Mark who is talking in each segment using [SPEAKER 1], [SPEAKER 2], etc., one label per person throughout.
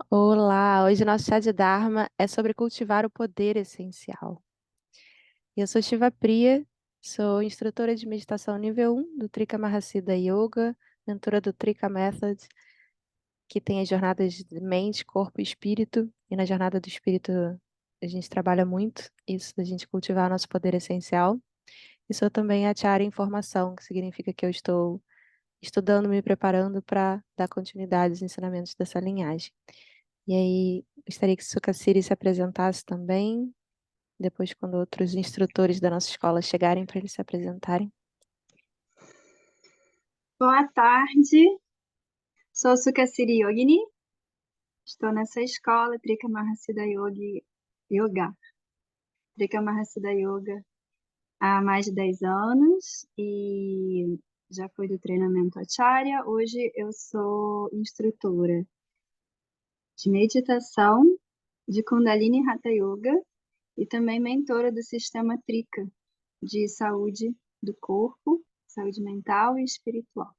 [SPEAKER 1] Olá, hoje o nosso chá de Dharma é sobre cultivar o poder essencial. Eu sou Shiva Priya, sou instrutora de meditação nível 1 do Trika Mahasiddha Yoga, mentora do Trika Method, que tem as jornadas de mente, corpo e espírito. E na jornada do espírito a gente trabalha muito isso, da gente cultivar nosso poder essencial. E sou também Acharya em formação, que significa que eu estou estudando, me preparando para dar continuidade aos ensinamentos dessa linhagem. E aí, gostaria que Sukhasiri se apresentasse também, depois quando outros instrutores da nossa escola chegarem para eles se apresentarem.
[SPEAKER 2] Boa tarde, sou Sukhasiri Yogini, estou nessa escola Trika Mahasiddha Yoga, Trika Mahasiddha Yoga há mais de 10 anos e já fui do treinamento Acharya. Hoje eu sou instrutora de meditação, de Kundalini Hatha Yoga e também mentora do sistema Trika de saúde do corpo, saúde mental e espiritual.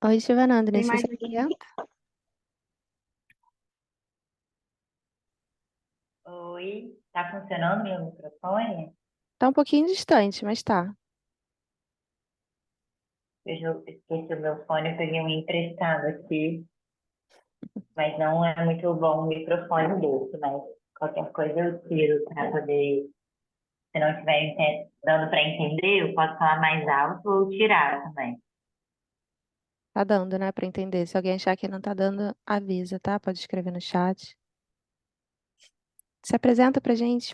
[SPEAKER 1] Oi, Shivanandani,
[SPEAKER 2] Tem
[SPEAKER 1] você
[SPEAKER 2] mais
[SPEAKER 1] se
[SPEAKER 2] alguém?
[SPEAKER 1] apresenta?
[SPEAKER 3] Oi, tá funcionando meu microfone?
[SPEAKER 1] Tá um pouquinho distante, mas tá.
[SPEAKER 3] Eu esqueci o meu fone, eu peguei um emprestado aqui, mas não é muito bom o microfone desse, mas qualquer coisa eu tiro para poder, se não estiver dando para entender, eu posso falar mais alto ou tirar também.
[SPEAKER 1] Tá dando, né, para entender. Se alguém achar que não tá dando, avisa, tá? Pode escrever no chat. Se apresenta pra gente.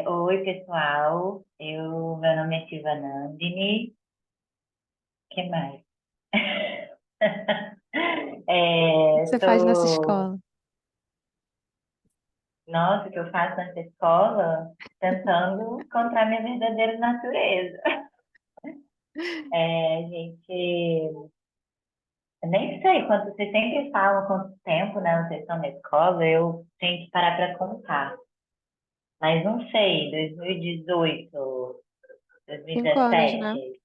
[SPEAKER 3] Oi, pessoal, meu nome é Shivanandini, o que mais?
[SPEAKER 1] O que você faz nessa
[SPEAKER 3] Sou
[SPEAKER 1] escola?
[SPEAKER 3] Nossa, o que eu faço nessa escola? Tentando encontrar minha verdadeira natureza. Gente, eu nem sei quanto, vocês sempre falam quanto tempo, né, vocês estão na escola, eu tenho que parar para contar. Mas não sei, 2018,
[SPEAKER 1] 5 anos, né?
[SPEAKER 3] 2017,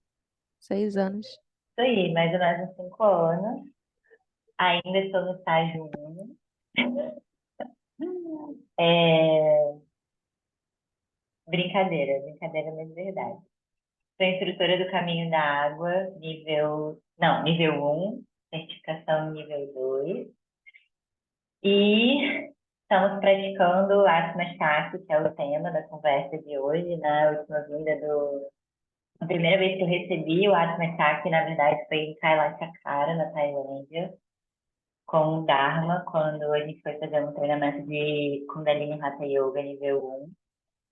[SPEAKER 1] 6 anos.
[SPEAKER 3] isso aí, mais ou menos uns 5 anos. Ainda estou no estágio 1. É, brincadeira, mas verdade. Sou instrutora do Caminho da Água, nível 1, certificação nível 2. E estamos praticando Atma Shakti, que é o tema da conversa de hoje, né? A primeira vez que eu recebi o Atma Shakti, na verdade, foi em Kailasakara, na Tailândia, com o Dharma, quando a gente foi fazer um treinamento de Kundalini Hatha Yoga nível 1.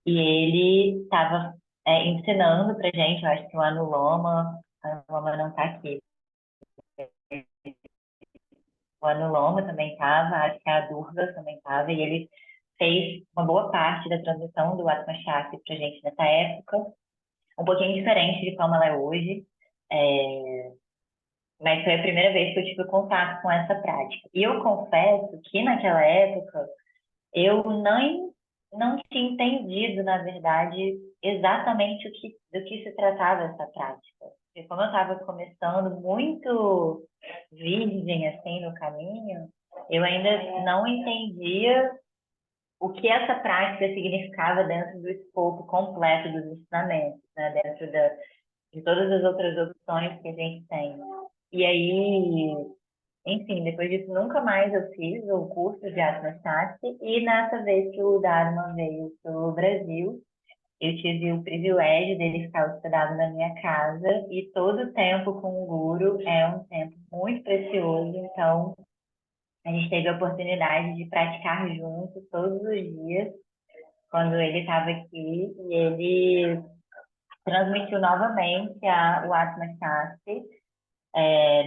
[SPEAKER 3] E ele estava ensinando pra gente, eu acho que o Anuloma não está aqui. O Anuloma também estava, acho que a Durga também estava, e ele fez uma boa parte da transmissão do Atma Shakti pra gente nessa época, um pouquinho diferente de como ela é hoje, é, mas foi a primeira vez que eu tive contato com essa prática. E eu confesso que naquela época eu não tinha entendido, na verdade, exatamente do que se tratava essa prática. Porque como eu estava começando muito virgem, assim, no caminho, eu ainda não entendia o que essa prática significava dentro do escopo completo dos ensinamentos, né? De todas as outras opções que a gente tem. E aí, enfim, depois disso, nunca mais eu fiz o curso de Atma Shakti, e nessa vez que o Dharma veio para o Brasil, eu tive o privilégio dele ficar hospedado na minha casa, e todo o tempo com o Guru é um tempo muito precioso, então a gente teve a oportunidade de praticar juntos todos os dias, quando ele estava aqui, e ele transmitiu novamente o Atma Shakti.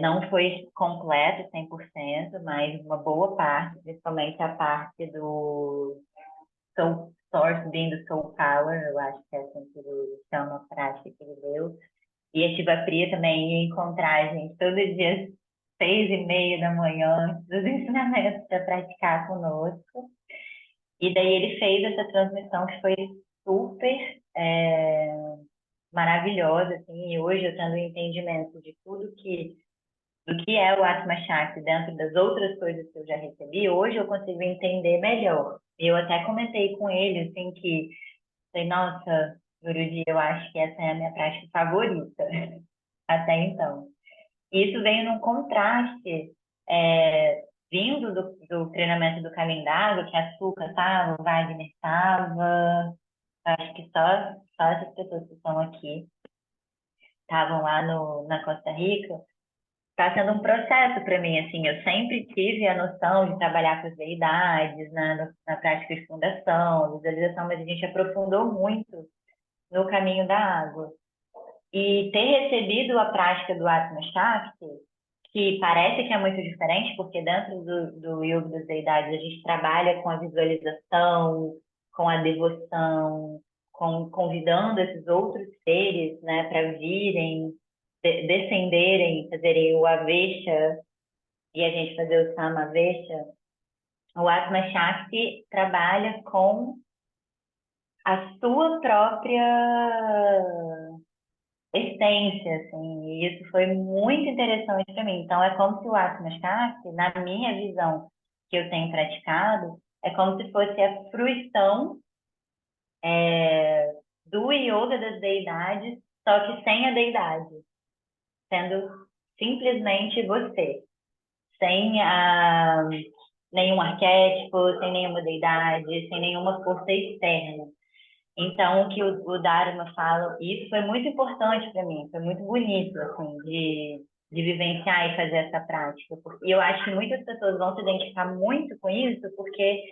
[SPEAKER 3] Não foi completo, 100%, mas uma boa parte, principalmente a parte do Soul Source, being do Soul Power, eu acho que é assim que ele chama a prática que ele deu. E a Shiva Priya também ia encontrar a gente todo dia, 6:30 da manhã, antes dos ensinamentos para praticar conosco. E daí ele fez essa transmissão que foi super maravilhosa, assim, e hoje eu tendo o entendimento de do que é o Atma Shakti dentro das outras coisas que eu já recebi, hoje eu consigo entender melhor. Eu até comentei com ele, assim, que, falei, nossa, Guruji, eu acho que essa é a minha prática favorita, até então. E isso veio num contraste, vindo do treinamento do Caminho d'Água, que a Suka estava, o Wagner estava, acho que só essas pessoas que estão aqui estavam lá na Costa Rica. Está sendo um processo para mim, assim, eu sempre tive a noção de trabalhar com as deidades, na prática de fundação, visualização, mas a gente aprofundou muito no caminho da água. E ter recebido a prática do Atma Shakti, que parece que é muito diferente, porque dentro do Yoga das Deidades a gente trabalha com a visualização, com a devoção, convidando esses outros seres, né, para virem, descenderem, fazerem o Avesha e a gente fazer o Samavesha. O Atma Shakti trabalha com a sua própria essência, assim, e isso foi muito interessante para mim. Então, é como se o Atma Shakti, na minha visão que eu tenho praticado, é como se fosse a fruição do yoga das deidades, só que sem a deidade, sendo simplesmente você, sem nenhum arquétipo, sem nenhuma deidade, sem nenhuma força externa. Então, o que o Dharma fala, isso foi muito importante para mim, foi muito bonito, assim, de vivenciar e fazer essa prática. E eu acho que muitas pessoas vão se identificar muito com isso, porque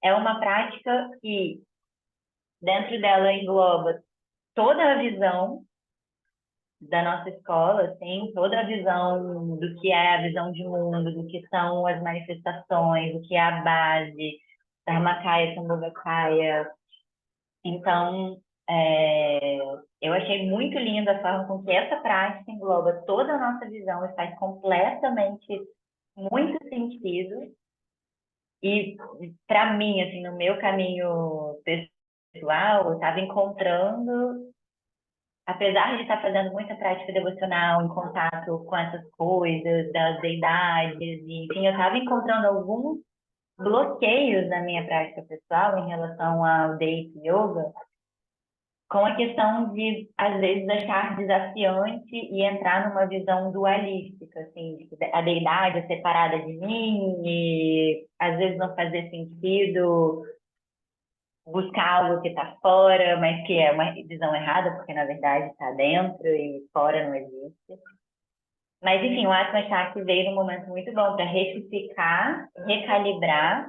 [SPEAKER 3] é uma prática que, dentro dela, engloba toda a visão da nossa escola, assim, toda a visão do que é a visão de mundo, do que são as manifestações, do que é a base, Dharmakaya, Sambhogakaya. Então, eu achei muito linda a forma com que essa prática engloba toda a nossa visão e faz completamente muito sentido. E, para mim, assim, no meu caminho pessoal, eu estava encontrando, apesar de estar fazendo muita prática devocional, em contato com essas coisas, das deidades, e, enfim, eu estava encontrando alguns bloqueios na minha prática pessoal em relação ao Deity Yoga, com a questão de, às vezes, achar desafiante e entrar numa visão dualística, assim, de que a deidade é separada de mim e, às vezes, não fazer sentido buscar algo que está fora, mas que é uma visão errada, porque, na verdade, está dentro e fora não existe. Mas, enfim, o Atma Shakti veio num momento muito bom para retificar, recalibrar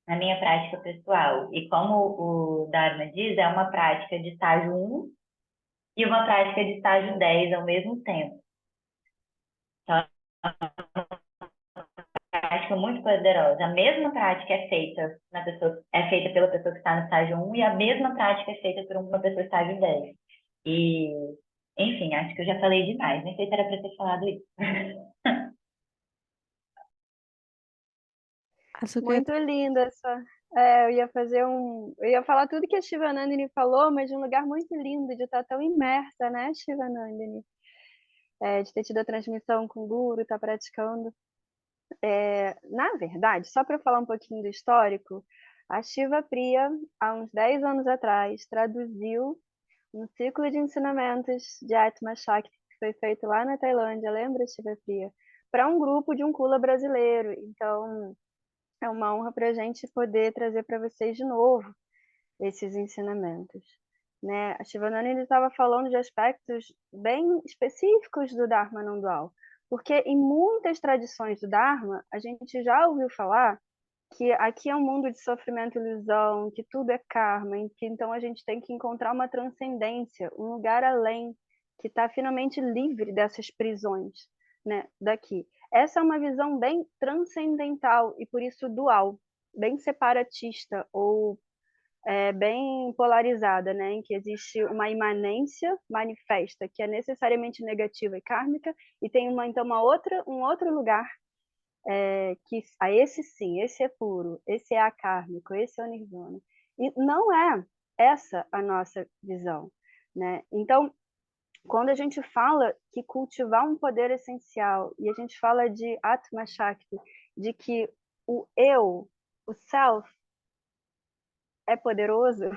[SPEAKER 3] a minha prática pessoal. E como o Dharma diz, é uma prática de estágio 1 e uma prática de estágio 10 ao mesmo tempo. Então, é uma prática muito poderosa. A mesma prática é feita pela pessoa que está no estágio 1 e a mesma prática é feita por uma pessoa no estágio 10. E, enfim, acho que eu já falei demais. Nem sei se era para ter falado isso.
[SPEAKER 1] Açúcar.
[SPEAKER 2] Muito linda essa. Eu ia falar tudo que a Shivanandini falou, mas de um lugar muito lindo, de estar tão imersa, né, Shivanandini? De ter tido a transmissão com o Guru, estar praticando. Na verdade, só para falar um pouquinho do histórico, a Shiva Priya, há uns 10 anos atrás, traduziu um ciclo de ensinamentos de Atma Shakti que foi feito lá na Tailândia, lembra, Shiva Priya? Para um grupo de um Kula brasileiro. Então, é uma honra para a gente poder trazer para vocês de novo esses ensinamentos. Né? A Shivananda estava falando de aspectos bem específicos do Dharma não dual, porque em muitas tradições do Dharma, a gente já ouviu falar que aqui é um mundo de sofrimento e ilusão, que tudo é karma, em que então a gente tem que encontrar uma transcendência, um lugar além, que está finalmente livre dessas prisões, né, daqui. Essa é uma visão bem transcendental e por isso dual, bem separatista ou bem polarizada, né, em que existe uma imanência manifesta que é necessariamente negativa e kármica e tem um outro lugar que esse sim, esse é puro, esse é akármico, esse é o nirvana. E não é essa a nossa visão, né? Então, quando a gente fala que cultivar um poder essencial, e a gente fala de Atma Shakti, de que o eu, o self, é poderoso,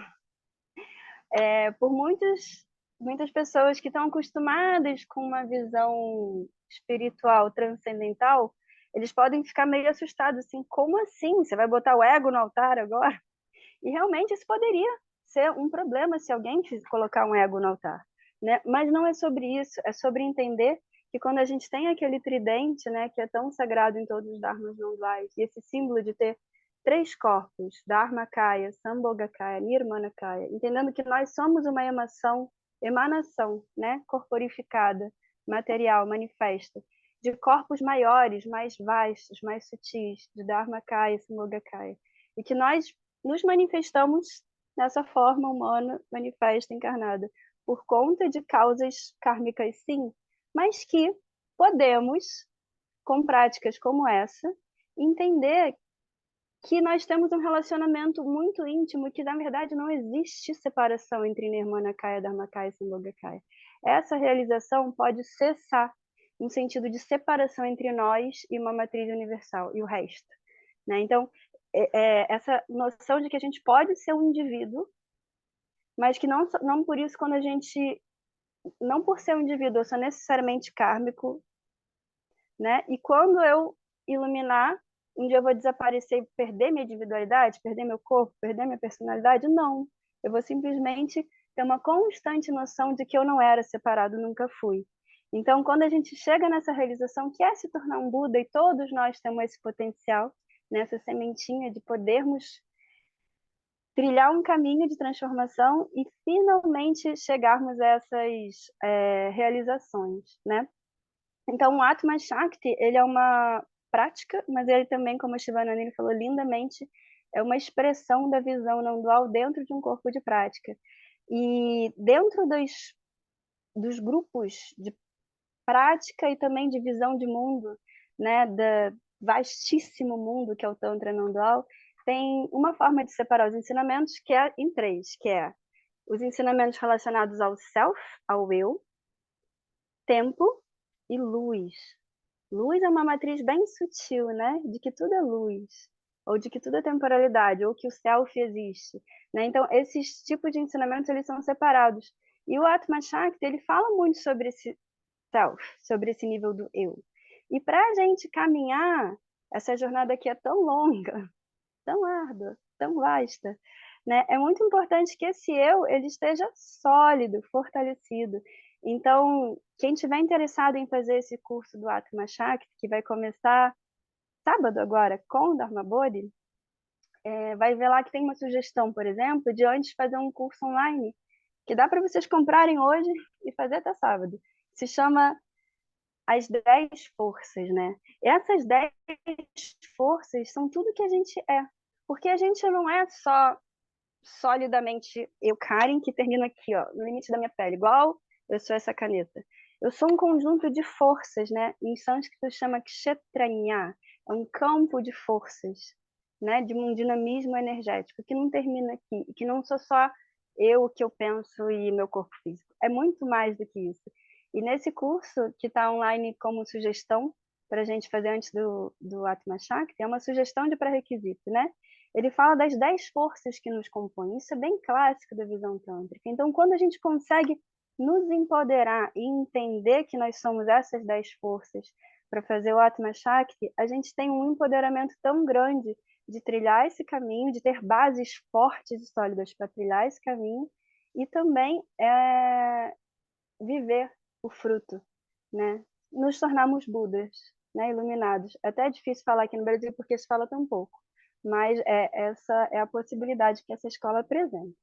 [SPEAKER 2] por muitas pessoas que estão acostumadas com uma visão espiritual transcendental, eles podem ficar meio assustados, assim, como assim? Você vai botar o ego no altar agora? E realmente isso poderia ser um problema se alguém colocar um ego no altar, né? Mas não é sobre isso, é sobre entender que quando a gente tem aquele tridente, né, que é tão sagrado em todos os dharmas não duais, e esse símbolo de ter três corpos, Dharmakaya, Sambhogakaya, Nirmanakaya, entendendo que nós somos uma emanação, né, corporificada, material, manifesta, de corpos maiores, mais vastos, mais sutis, de Dharmakaya, Sambhogakaya, e que nós nos manifestamos nessa forma humana manifesta encarnada por conta de causas kármicas, sim, mas que podemos, com práticas como essa, entender que nós temos um relacionamento muito íntimo, que na verdade não existe separação entre Nirmanakaya, Dharmakaya e Sambhogakaya. Essa realização pode cessar no sentido de separação entre nós e uma matriz universal e o resto, né? Então, essa noção de que a gente pode ser um indivíduo, mas que não por isso quando a gente, não por ser um indivíduo, eu sou necessariamente kármico, né? E quando eu iluminar, um dia eu vou desaparecer e perder minha individualidade, perder meu corpo, perder minha personalidade? Não. Eu vou simplesmente ter uma constante noção de que eu não era separado, nunca fui. Então, quando a gente chega nessa realização que é se tornar um Buda, e todos nós temos esse potencial, nessa sementinha de podermos trilhar um caminho de transformação e finalmente chegarmos a essas realizações, né? Então, o Atma Shakti, ele é uma prática, mas ele também, como a Shivananda falou lindamente, é uma expressão da visão não dual dentro de um corpo de prática. E dentro dos grupos de prática e também de visão de mundo, né, do vastíssimo mundo que é o Tantra não dual, tem uma forma de separar os ensinamentos que é em três, que é os ensinamentos relacionados ao self, ao eu, tempo e luz. Luz é uma matriz bem sutil, né? De que tudo é luz, ou de que tudo é temporalidade, ou que o self existe, né? Então, esses tipos de ensinamentos, eles são separados. E o Atma Shakti, ele fala muito sobre esse self, sobre esse nível do eu. E para a gente caminhar, essa jornada aqui é tão longa, tão árdua, tão vasta, né? É muito importante que esse eu ele esteja sólido, fortalecido. Então, quem tiver interessado em fazer esse curso do Atma Shakti, que vai começar sábado agora com o Dharma Bodhi, vai ver lá que tem uma sugestão, por exemplo, de antes fazer um curso online, que dá para vocês comprarem hoje e fazer até sábado. Se chama As 10 Forças, né? Essas 10 forças são tudo que a gente é. Porque a gente não é só solidamente eu, Karen, que termino aqui, ó, no limite da minha pele, igual eu sou essa caneta. Eu sou um conjunto de forças, né? Em sânscrito chama Kshetranya, é um campo de forças, né? De um dinamismo energético que não termina aqui, que não sou só eu, o que eu penso e meu corpo físico. É muito mais do que isso. E nesse curso, que está online como sugestão para a gente fazer antes do Atma Shakti, é uma sugestão de pré-requisito, né? Ele fala das 10 forças que nos compõem. Isso é bem clássico da visão tântrica. Então, quando a gente consegue nos empoderar e entender que nós somos essas 10 forças para fazer o Atma Shakti, a gente tem um empoderamento tão grande de trilhar esse caminho, de ter bases fortes e sólidas para trilhar esse caminho e também viver o fruto, né? Nos tornarmos Budas, né? Iluminados. Até é difícil falar aqui no Brasil porque se fala tão pouco, mas essa é a possibilidade que essa escola apresenta,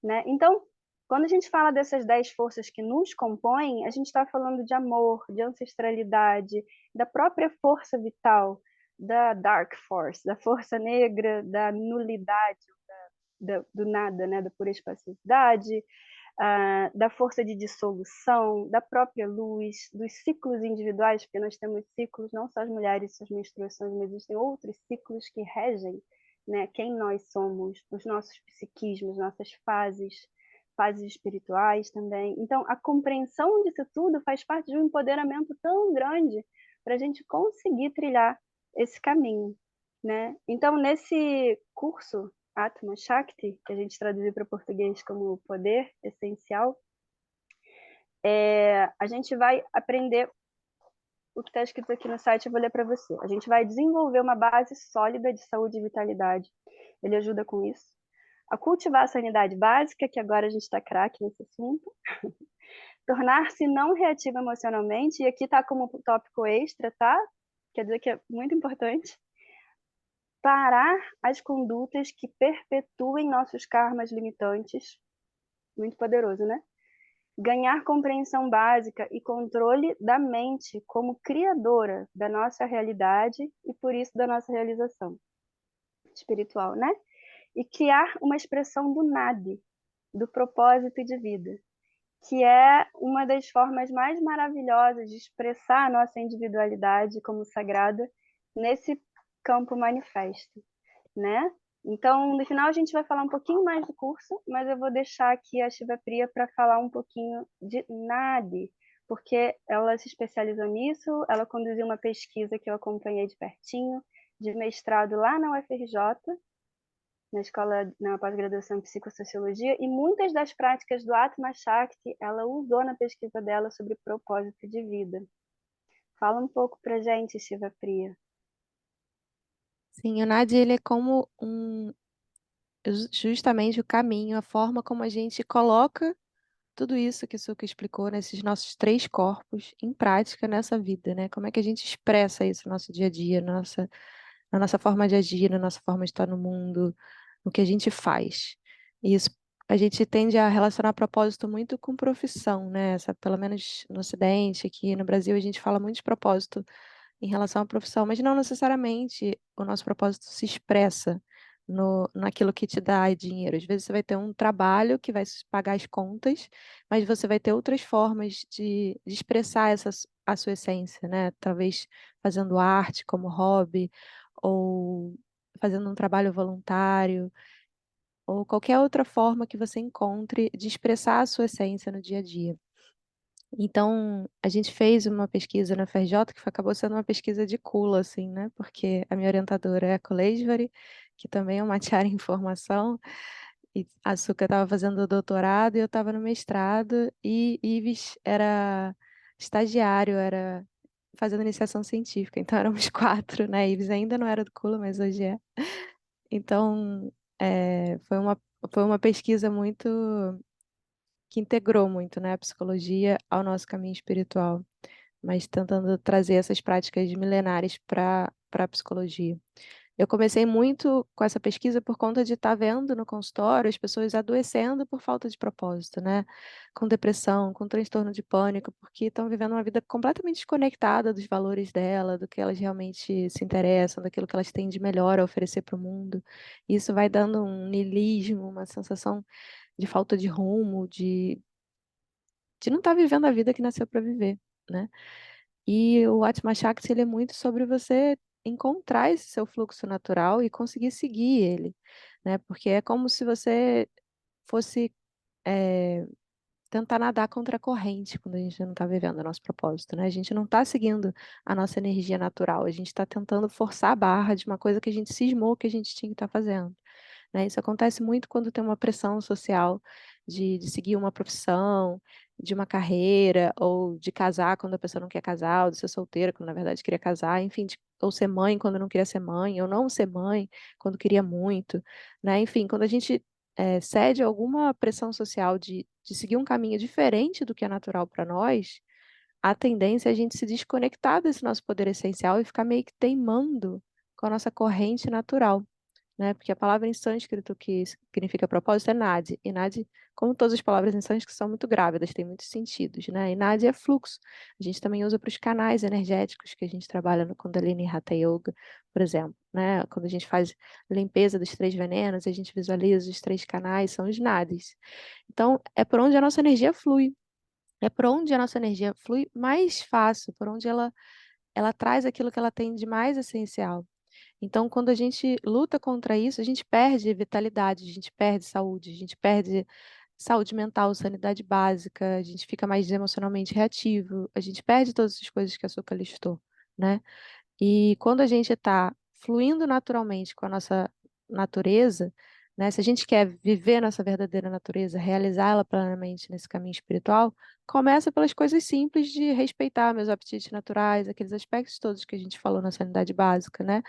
[SPEAKER 2] né? Então, quando a gente fala dessas 10 forças que nos compõem, a gente está falando de amor, de ancestralidade, da própria força vital, da Dark Force, da força negra, da nulidade, do nada, né? Da pura espacialidade, da força de dissolução, da própria luz, dos ciclos individuais, porque nós temos ciclos, não só as mulheres, suas menstruações, mas existem outros ciclos que regem, né, quem nós somos, os nossos psiquismos, nossas fases, fases espirituais também. Então, a compreensão disso tudo faz parte de um empoderamento tão grande para a gente conseguir trilhar esse caminho, né? Então, nesse curso Atma Shakti, que a gente traduziu para o português como poder essencial, a gente vai aprender o que está escrito aqui no site, eu vou ler para você. A gente vai desenvolver uma base sólida de saúde e vitalidade. Ele ajuda com isso. A cultivar a sanidade básica, que agora a gente está craque nesse assunto. Tornar-se não reativo emocionalmente, e aqui está como tópico extra, tá? Quer dizer que é muito importante. Parar as condutas que perpetuem nossos karmas limitantes. Muito poderoso, né? Ganhar compreensão básica e controle da mente como criadora da nossa realidade e, por isso, da nossa realização espiritual, né? E criar uma expressão do nada, do propósito de vida, que é uma das formas mais maravilhosas de expressar a nossa individualidade como sagrada nesse campo manifesto, né? Então, no final a gente vai falar um pouquinho mais do curso, mas eu vou deixar aqui a Shiva Priya para falar um pouquinho de Nadi, porque ela se especializou nisso, ela conduziu uma pesquisa que eu acompanhei de pertinho, de mestrado lá na UFRJ, na pós-graduação em psicossociologia, e muitas das práticas do Atma Shakti ela usou na pesquisa dela sobre propósito de vida. Fala um pouco pra gente, Shiva Priya.
[SPEAKER 1] Sim, o Nadi, ele é como justamente o caminho, a forma como a gente coloca tudo isso que o Suka explicou nesses nossos 3 corpos em prática nessa vida, né? Como é que a gente expressa isso no nosso dia a dia, na nossa forma de agir, na nossa forma de estar no mundo, no que a gente faz. E isso a gente tende a relacionar propósito muito com profissão, né? Pelo menos no Ocidente, aqui no Brasil, a gente fala muito de propósito em relação à profissão, mas não necessariamente o nosso propósito se expressa naquilo que te dá dinheiro. Às vezes você vai ter um trabalho que vai pagar as contas, mas você vai ter outras formas de expressar a sua essência, né? Talvez fazendo arte como hobby, ou fazendo um trabalho voluntário, ou qualquer outra forma que você encontre de expressar a sua essência no dia a dia. Então, a gente fez uma pesquisa na FRJ que acabou sendo uma pesquisa de cula, assim, né? Porque a minha orientadora é a Coleisvari, que também é uma área em formação, e a Suka estava fazendo doutorado e eu estava no mestrado, e Ives era estagiário, era fazendo iniciação científica, então éramos 4, né? Ives ainda não era do cula, mas hoje é. Então, foi uma pesquisa muito que integrou muito, né, a psicologia ao nosso caminho espiritual, mas tentando trazer essas práticas milenares para a psicologia. Eu comecei muito com essa pesquisa por conta de estar vendo no consultório as pessoas adoecendo por falta de propósito, né? Com depressão, com transtorno de pânico, porque estão vivendo uma vida completamente desconectada dos valores dela, do que elas realmente se interessam, daquilo que elas têm de melhor a oferecer para o mundo. Isso vai dando um niilismo, uma sensação de falta de rumo, de não estar vivendo a vida que nasceu para viver, né? E o Atma Shakti, ele é muito sobre você encontrar esse seu fluxo natural e conseguir seguir ele, né? Porque é como se você fosse tentar nadar contra a corrente quando a gente não está vivendo o nosso propósito, né? A gente não está seguindo a nossa energia natural, a gente está tentando forçar a barra de uma coisa que a gente cismou que a gente tinha que estar fazendo, né? Isso acontece muito quando tem uma pressão social de seguir uma profissão, de uma carreira, ou de casar quando a pessoa não quer casar, ou de ser solteira quando na verdade queria casar, enfim, ou ser mãe quando não queria ser mãe, ou não ser mãe quando queria muito, né? Enfim, quando a gente cede a alguma pressão social de seguir um caminho diferente do que é natural para nós, a tendência é a gente se desconectar desse nosso poder essencial e ficar meio que teimando com a nossa corrente natural, né? Porque a palavra em sânscrito que significa propósito é nadi. E nadi, como todas as palavras em sânscrito, são muito grávidas, tem muitos sentidos, né? E nadi é fluxo. A gente também usa para os canais energéticos que a gente trabalha no Kundalini Hatha Yoga, por exemplo, né? Quando a gente faz limpeza dos 3 venenos, a gente visualiza os 3 canais, são os nadis. Então, é por onde a nossa energia flui. É por onde a nossa energia flui mais fácil, por onde ela traz aquilo que ela tem de mais essencial. Então, quando a gente luta contra isso, a gente perde vitalidade, a gente perde saúde, a gente perde saúde mental, sanidade básica, a gente fica mais emocionalmente reativo, a gente perde todas essas coisas que a Suca listou, né? E quando a gente está fluindo naturalmente com a nossa natureza, né, se a gente quer viver nossa verdadeira natureza, realizá-la plenamente nesse caminho espiritual, começa pelas coisas simples de respeitar meus apetites naturais, aqueles aspectos todos que a gente falou na sanidade básica, né?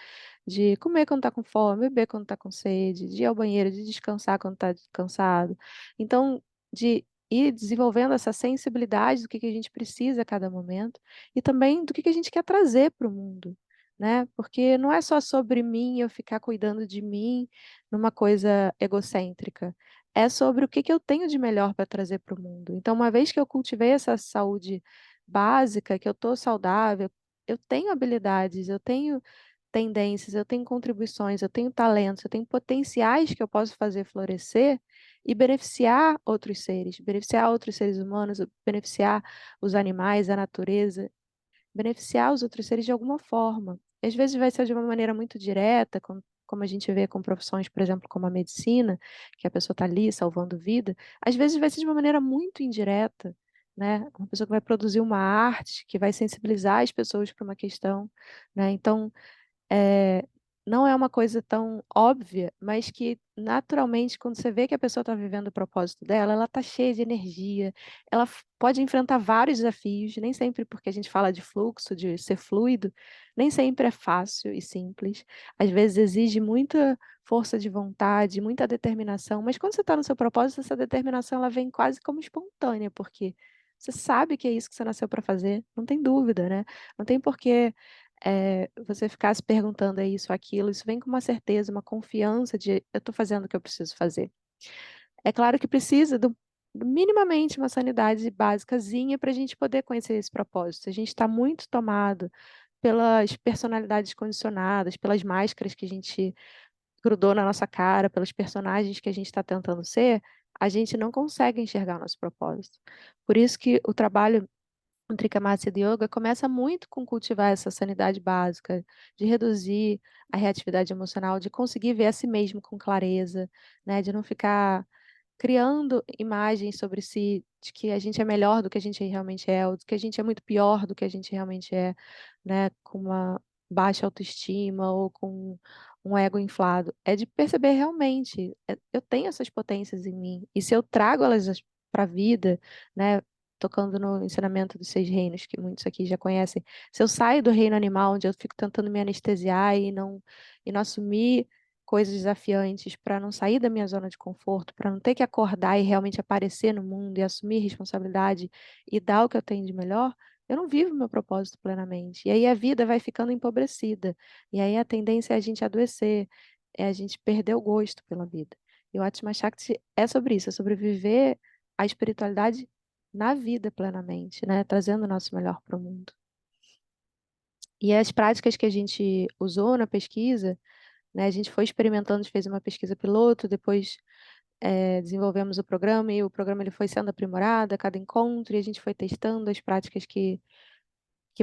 [SPEAKER 1] De comer quando está com fome, beber quando está com sede, de ir ao banheiro, de descansar quando está cansado. Então, de ir desenvolvendo essa sensibilidade do que a gente precisa a cada momento e também do que a gente quer trazer para o mundo, né? Porque não é só sobre mim, eu ficar cuidando de mim numa coisa egocêntrica. É sobre o que eu tenho de melhor para trazer para o mundo. Então, uma vez que eu cultivei essa saúde básica, que eu estou saudável, eu tenho habilidades, eu tenho tendências, eu tenho contribuições, eu tenho talentos, eu tenho potenciais que eu posso fazer florescer e beneficiar outros seres humanos, beneficiar os animais, a natureza, beneficiar os outros seres de alguma forma. E às vezes vai ser de uma maneira muito direta, como a gente vê com profissões, por exemplo, como a medicina, que a pessoa está ali salvando vida. Às vezes vai ser de uma maneira muito indireta, né? Uma pessoa que vai produzir uma arte, que vai sensibilizar as pessoas para uma questão, né? Então, é, não é uma coisa tão óbvia, mas que naturalmente, quando você vê que a pessoa está vivendo o propósito dela, ela está cheia de energia, ela pode enfrentar vários desafios, nem sempre porque a gente fala de fluxo, de ser fluido, nem sempre é fácil e simples. Às vezes exige muita força de vontade, muita determinação, mas quando você está no seu propósito, essa determinação ela vem quase como espontânea, porque você sabe que é isso que você nasceu para fazer, não tem dúvida, né? Não tem porquê você ficar se perguntando é isso, aquilo, isso vem com uma certeza, uma confiança de eu estou fazendo o que eu preciso fazer. É claro que precisa minimamente uma sanidade básicazinha para a gente poder conhecer esse propósito. A gente está muito tomado pelas personalidades condicionadas, pelas máscaras que a gente grudou na nossa cara, pelos personagens que a gente está tentando ser, a gente não consegue enxergar o nosso propósito. Por isso que o trabalho o Trikamata Yoga começa muito com cultivar essa sanidade básica, de reduzir a reatividade emocional, de conseguir ver a si mesmo com clareza, né? De não ficar criando imagens sobre si de que a gente é melhor do que a gente realmente é, ou de que a gente é muito pior do que a gente realmente é, né? Com uma baixa autoestima ou com um ego inflado. É de perceber realmente, eu tenho essas potências em mim, e se eu trago elas para a vida, né? Tocando no ensinamento dos 6 reinos, que muitos aqui já conhecem, se eu saio do reino animal, onde eu fico tentando me anestesiar e não assumir coisas desafiantes, para não sair da minha zona de conforto, para não ter que acordar e realmente aparecer no mundo e assumir responsabilidade e dar o que eu tenho de melhor, eu não vivo meu propósito plenamente. E aí a vida vai ficando empobrecida. E aí a tendência é a gente adoecer, é a gente perder o gosto pela vida. E o Atma Shakti é sobre isso, é sobre viver a espiritualidade na vida plenamente, né? Trazendo o nosso melhor para o mundo. E as práticas que a gente usou na pesquisa, né? A gente foi experimentando, a gente fez uma pesquisa piloto, depois desenvolvemos o programa e o programa ele foi sendo aprimorado a cada encontro e a gente foi testando as práticas que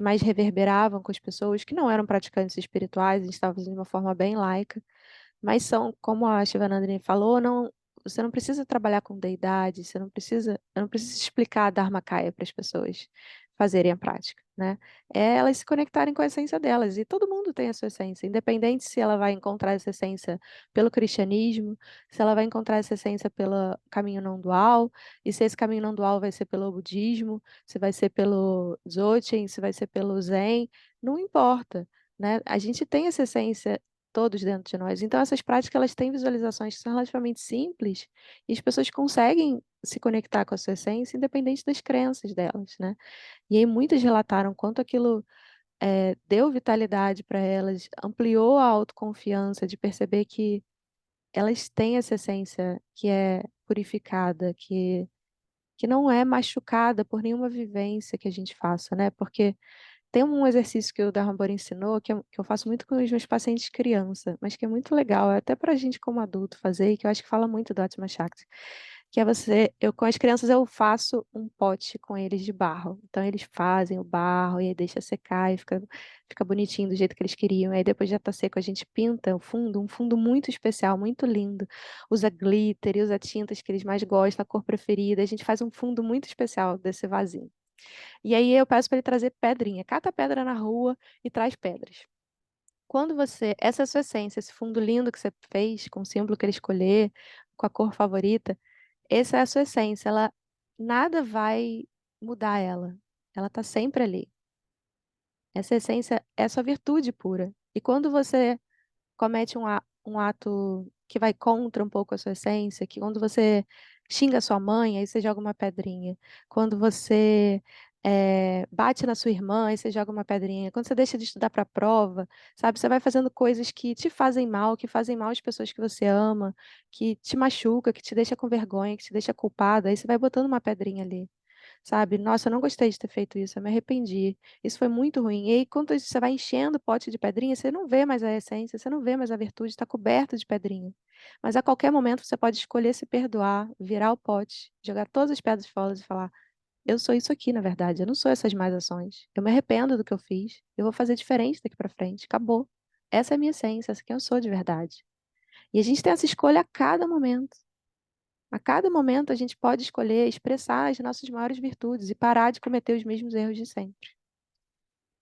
[SPEAKER 1] mais reverberavam com as pessoas que não eram praticantes espirituais, a gente estava fazendo de uma forma bem laica. Mas são, como a Shivanandini falou, você não precisa trabalhar com deidade, eu não preciso explicar a Dharmakaya para as pessoas fazerem a prática, né? É elas se conectarem com a essência delas, e todo mundo tem a sua essência, independente se ela vai encontrar essa essência pelo cristianismo, se ela vai encontrar essa essência pelo caminho não dual, e se esse caminho não dual vai ser pelo budismo, se vai ser pelo Dzogchen, se vai ser pelo Zen, não importa, né? A gente tem essa essência todos dentro de nós. Então, essas práticas, elas têm visualizações que são relativamente simples e as pessoas conseguem se conectar com a sua essência, independente das crenças delas, né? E aí muitas relataram quanto aquilo deu vitalidade para elas, ampliou a autoconfiança de perceber que elas têm essa essência que é purificada, que não é machucada por nenhuma vivência que a gente faça, né? Porque tem um exercício que o Dharma ensinou, que eu faço muito com os meus pacientes criança, mas que é muito legal, é até para a gente como adulto fazer, e que eu acho que fala muito do Atma Shakti, que é eu com as crianças eu faço um pote com eles de barro. Então eles fazem o barro e aí deixa secar e fica bonitinho do jeito que eles queriam. Aí depois já tá seco, a gente pinta o fundo, um fundo muito especial, muito lindo. Usa glitter e usa tintas que eles mais gostam, a cor preferida. A gente faz um fundo muito especial desse vasinho. E aí eu peço para ele trazer pedrinha. Cata pedra na rua e traz pedras. Essa é a sua essência, esse fundo lindo que você fez, com o símbolo que ele escolher, com a cor favorita, essa é a sua essência. Nada vai mudar ela. Ela está sempre ali. Essa essência é a sua virtude pura. E quando você comete um ato que vai contra um pouco a sua essência, que quando você xinga sua mãe, aí você joga uma pedrinha. Quando você bate na sua irmã, aí você joga uma pedrinha. Quando você deixa de estudar para a prova, sabe? Você vai fazendo coisas que te fazem mal, que fazem mal às pessoas que você ama, que te machuca, que te deixa com vergonha, que te deixa culpada. Aí você vai botando uma pedrinha ali. Sabe? Nossa, eu não gostei de ter feito isso, eu me arrependi. Isso foi muito ruim. E aí, quando você vai enchendo o pote de pedrinha, você não vê mais a essência, você não vê mais a virtude, está coberto de pedrinha. Mas a qualquer momento você pode escolher se perdoar, virar o pote, jogar todas as pedras fora e falar: eu sou isso aqui, na verdade, eu não sou essas más ações. Eu me arrependo do que eu fiz, eu vou fazer diferente daqui para frente. Acabou. Essa é a minha essência, essa é quem eu sou de verdade. E a gente tem essa escolha a cada momento. A cada momento a gente pode escolher expressar as nossas maiores virtudes e parar de cometer os mesmos erros de sempre.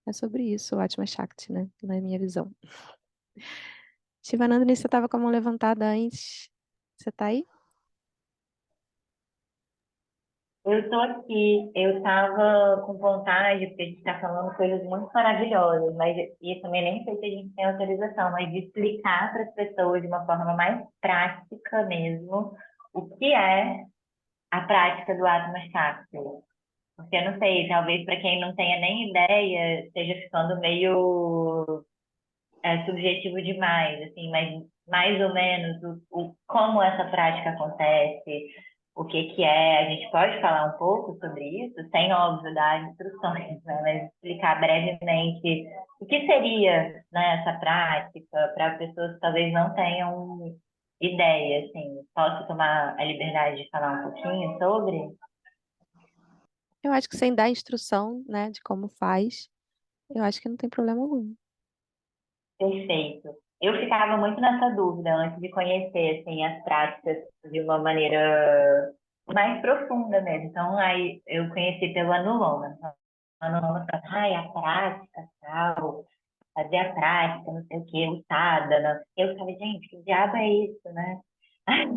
[SPEAKER 1] É sobre isso o Atma Shakti, né? Na minha visão. Shivanandani, você estava com a mão levantada antes. Você está aí?
[SPEAKER 3] Eu estou aqui, eu estava com vontade, porque a gente está falando coisas muito maravilhosas, mas e também nem sei se a gente tem autorização, mas de explicar para as pessoas de uma forma mais prática mesmo o que é a prática do Atma Shakti. Porque eu não sei, talvez para quem não tenha nem ideia, esteja ficando meio subjetivo demais, assim, mas mais ou menos como essa prática acontece, o que que é. A gente pode falar um pouco sobre isso, sem, óbvio, dar instruções, né? Mas explicar brevemente o que seria, né, essa prática para pessoas que talvez não tenham ideia, assim. Posso tomar a liberdade de falar um pouquinho sobre?
[SPEAKER 1] Eu acho que sem dar instrução, né, de como faz, eu acho que não tem problema algum.
[SPEAKER 3] Perfeito. Eu ficava muito nessa dúvida antes de conhecer assim as práticas de uma maneira mais profunda mesmo. Então, aí eu conheci pelo Anuloma. Então, o Anuloma fala, ai, a prática, tal, fazer a prática, não sei o quê, o sadhana. Eu ficava, gente, que diabo é isso, né?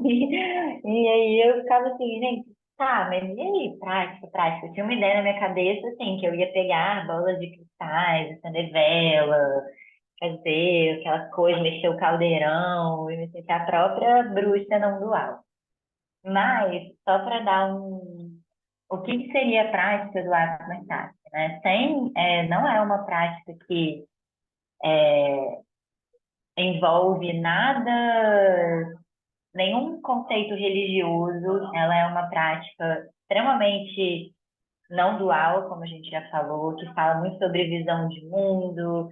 [SPEAKER 3] E aí eu ficava assim, gente, tá, mas e aí, prática, prática? Eu tinha uma ideia na minha cabeça, assim, que eu ia pegar bolas de cristais, acender vela, fazer aquelas coisas, mexer o caldeirão e me sentir a própria bruxa não dual. Mas, só para dar o que que seria a prática do Atma Shakti, né? Não é uma prática que envolve nada, nenhum conceito religioso, ela é uma prática extremamente não dual, como a gente já falou, que fala muito sobre visão de mundo,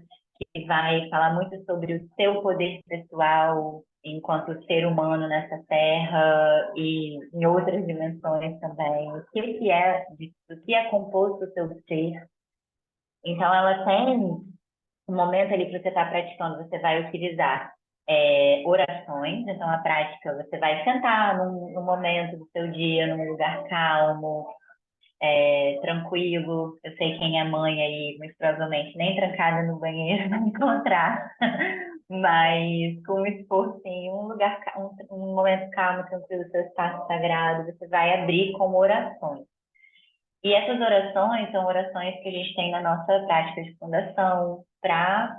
[SPEAKER 3] que vai falar muito sobre o seu poder pessoal enquanto ser humano nessa terra e em outras dimensões também. Do que é composto o seu ser. Então, ela tem um momento ali que você está praticando, você vai utilizar orações. Então, a prática, você vai sentar num momento do seu dia, num lugar calmo, tranquilo. Eu sei quem é mãe aí, muito provavelmente nem trancada no banheiro vai encontrar, mas com um esforcinho, um momento calmo, tranquilo, seu espaço sagrado, você vai abrir com orações. E essas orações são orações que a gente tem na nossa prática de fundação para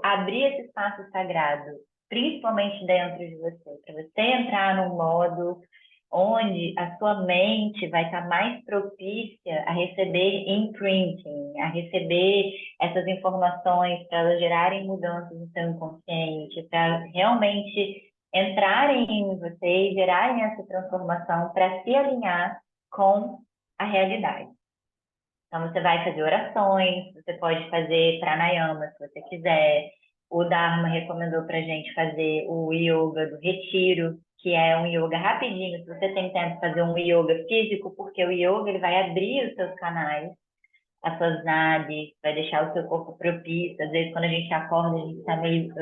[SPEAKER 3] abrir esse espaço sagrado, principalmente dentro de você, para você entrar num modo onde a sua mente vai estar mais propícia a receber imprinting, a receber essas informações para elas gerarem mudanças no seu inconsciente, para realmente entrarem em você e gerarem essa transformação para se alinhar com a realidade. Então, você vai fazer orações, você pode fazer pranayama, se você quiser. O Dharma recomendou para a gente fazer o yoga do retiro, que é um yoga rapidinho, se você tem tempo de fazer um yoga físico, porque o yoga ele vai abrir os seus canais, as suas nadis, vai deixar o seu corpo propício. Às vezes, quando a gente acorda, a gente está meio,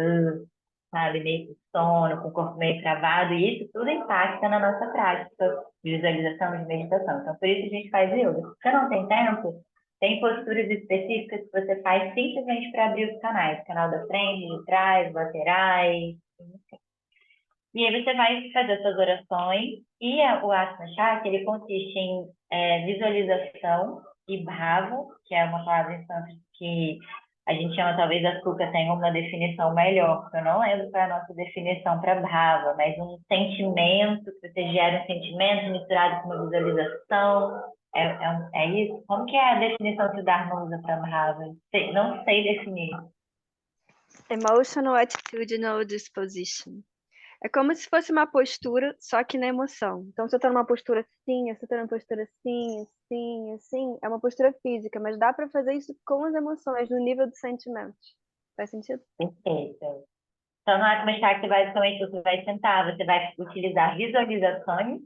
[SPEAKER 3] sabe, meio com sono, com o corpo meio travado, e isso tudo impacta na nossa prática de visualização, de meditação. Então, por isso a gente faz yoga. Se você não tem tempo, tem posturas específicas que você faz simplesmente para abrir os canais, canal da frente, de trás, laterais, enfim. E aí você vai fazer suas orações, e o Asana Chakra, ele consiste em visualização e bravo, que é uma palavra em sânscrito que a gente chama, talvez a Suka tenha uma definição melhor, porque eu não lembro qual é a nossa definição para brava, mas um sentimento, que você gera um sentimento misturado com uma visualização, é isso? Como que é a definição que o Dharma usa para brava? Não sei definir.
[SPEAKER 2] Emotional attitudinal disposition. É como se fosse uma postura, só que na emoção. Então, se eu tô numa postura assim, se eu tô numa postura assim, assim, assim, é uma postura física, mas dá para fazer isso com as emoções, no nível dos sentimentos. Faz sentido?
[SPEAKER 3] Perfeito. Então, no Atma Chakra, basicamente, você vai sentar, você vai utilizar visualizações,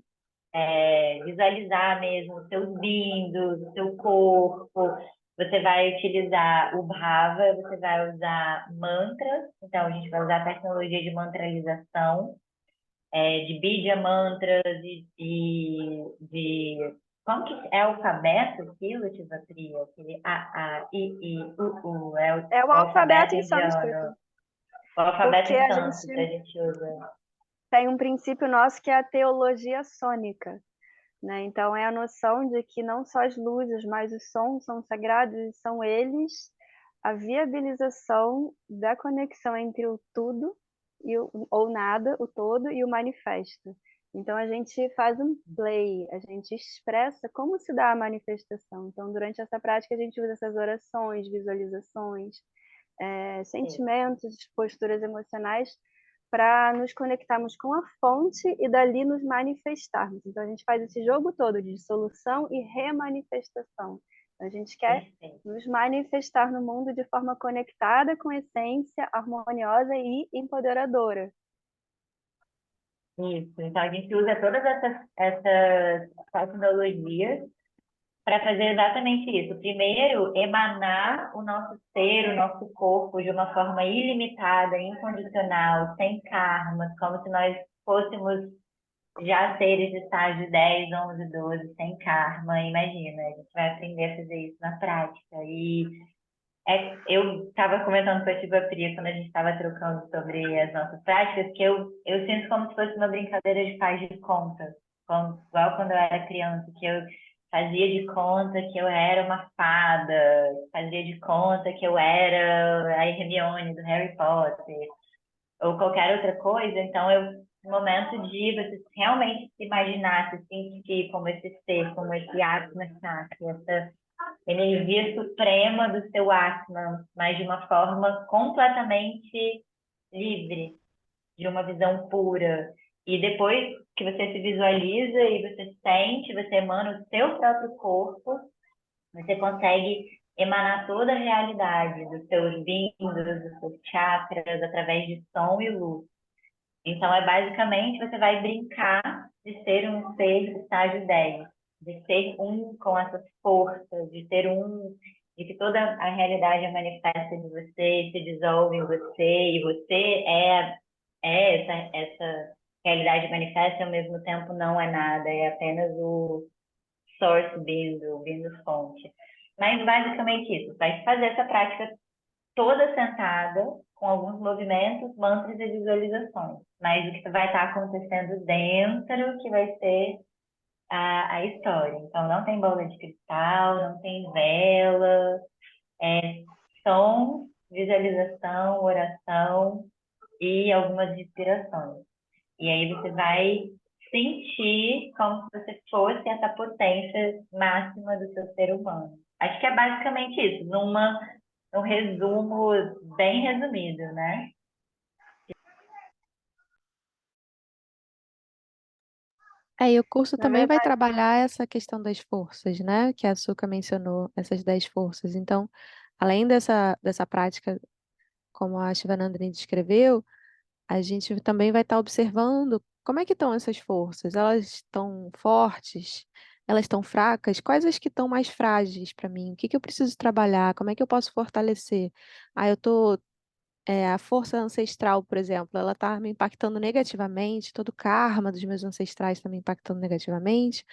[SPEAKER 3] visualizar mesmo os seus bindos, o seu corpo. Você vai utilizar o Bhava, você vai usar mantras. Então, a gente vai usar a tecnologia de mantralização, de Bidya mantras, de como que é alfabeto aquilo, Tivatria? Aquele A, I, U,
[SPEAKER 2] É o
[SPEAKER 3] o
[SPEAKER 2] alfabeto
[SPEAKER 3] alfabeto
[SPEAKER 2] em sânscrito,
[SPEAKER 3] indiano. O alfabeto
[SPEAKER 2] porque
[SPEAKER 3] em
[SPEAKER 2] a
[SPEAKER 3] sânscrito a
[SPEAKER 2] gente
[SPEAKER 3] gente usa.
[SPEAKER 2] tem um princípio nosso que é a teologia sônica, né? Então, é a noção de que não só as luzes, mas os sons são sagrados e são eles a viabilização da conexão entre o tudo ou nada, o todo e o manifesto. Então, a gente faz um play, a gente expressa como se dá a manifestação. Então, durante essa prática, a gente usa essas orações, visualizações, sentimentos, posturas emocionais para nos conectarmos com a fonte e dali nos manifestarmos. Então, a gente faz esse jogo todo de dissolução e remanifestação. Então, a gente quer nos manifestar no mundo de forma conectada com a essência, harmoniosa e empoderadora.
[SPEAKER 3] Isso. Então, a gente usa todas essas tecnologias para fazer exatamente isso. Primeiro, emanar o nosso ser, o nosso corpo de uma forma ilimitada, incondicional, sem karmas, como se nós fôssemos já seres de estágio 10, 11, 12, sem karma. Imagina, a gente vai aprender a fazer isso na prática. E eu estava comentando com a Tiva Priya quando a gente estava trocando sobre as nossas práticas, que eu sinto como se fosse uma brincadeira de faz de conta, igual quando eu era criança, que eu fazia de conta que eu era uma fada, fazia de conta que eu era a Hermione do Harry Potter, ou qualquer outra coisa. Então, no momento de você realmente se imaginar, se sentir como esse ser, como esse Atma Chakra, essa energia suprema do seu Atman, mas de uma forma completamente livre, de uma visão pura. E depois que você se visualiza e você sente, você emana o seu próprio corpo, você consegue emanar toda a realidade dos seus bindos, dos seus chakras, através de som e luz. Então, basicamente, você vai brincar de ser um ser do estágio 10, de ser um com essas forças, de ser um, de que toda a realidade é manifesta em você, se dissolve em você, e você essa realidade manifesta e ao mesmo tempo não é nada, é apenas o source bindu, o bindu fonte. Mas basicamente isso, vai fazer essa prática toda sentada, com alguns movimentos, mantras e visualizações. Mas o que vai estar acontecendo dentro que vai ser a história. Então, não tem bola de cristal, não tem vela, é som, visualização, oração e algumas respirações. E aí você vai sentir como se você fosse essa potência máxima do seu ser humano. Acho que é basicamente isso, um resumo bem resumido, né?
[SPEAKER 1] E o curso
[SPEAKER 2] Na
[SPEAKER 1] também vai
[SPEAKER 2] verdade,
[SPEAKER 1] trabalhar essa questão das forças, né? Que a Açúcar mencionou, essas 10 forças. Então, além dessa prática, como a Shivanandani descreveu, a gente também vai estar observando Como é que estão essas forças? Elas estão fortes? Elas estão fracas? Quais as que estão mais frágeis para mim? O que que eu preciso trabalhar? Como é que eu posso fortalecer? Ah, eu tô, a força ancestral, por exemplo, ela está me impactando negativamente, todo o karma dos meus ancestrais está me impactando negativamente,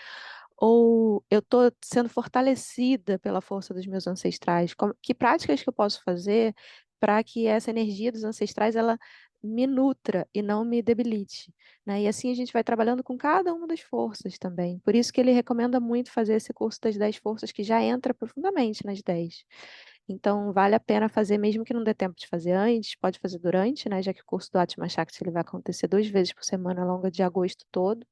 [SPEAKER 1] ou eu estou sendo fortalecida pela força dos meus ancestrais? Que práticas que eu posso fazer para que essa energia dos ancestrais ela me nutra e não me debilite, né? E assim a gente vai trabalhando com cada uma das forças também. Por isso que ele recomenda muito fazer esse curso das 10 forças, que já entra profundamente nas 10. Então, vale a pena fazer, mesmo que não dê tempo de fazer antes, pode fazer durante, né? Já que o curso do Atma Shakti ele vai acontecer 2 vezes por semana ao longo de agosto todo.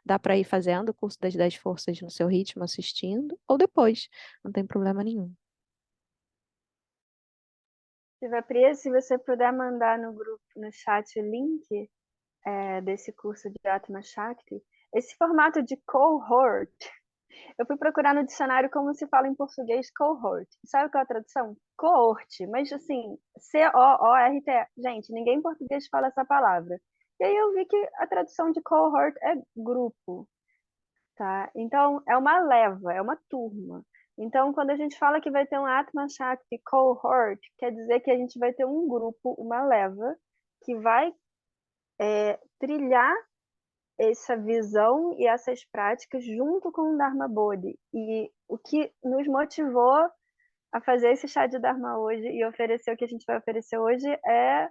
[SPEAKER 1] Dá para ir fazendo o curso das 10 forças no seu ritmo, assistindo, ou depois, não tem problema nenhum.
[SPEAKER 2] Shiva Priya, se você puder mandar no grupo, no chat, o link desse curso de Atma Shakti, esse formato de cohort, eu fui procurar no dicionário como se fala em português cohort. Sabe qual é a tradução? Coorte, mas assim, C-O-O-R-T. Gente, ninguém em português fala essa palavra. E aí eu vi que a tradução de cohort é grupo, tá? Então, é uma leva, é uma turma. Então, quando a gente fala que vai ter um Atma Shakti cohort, quer dizer que a gente vai ter um grupo, uma leva, que vai trilhar essa visão e essas práticas junto com o Dharma Bodhi. E o que nos motivou a fazer esse chá de Dharma hoje e oferecer o que a gente vai oferecer hoje é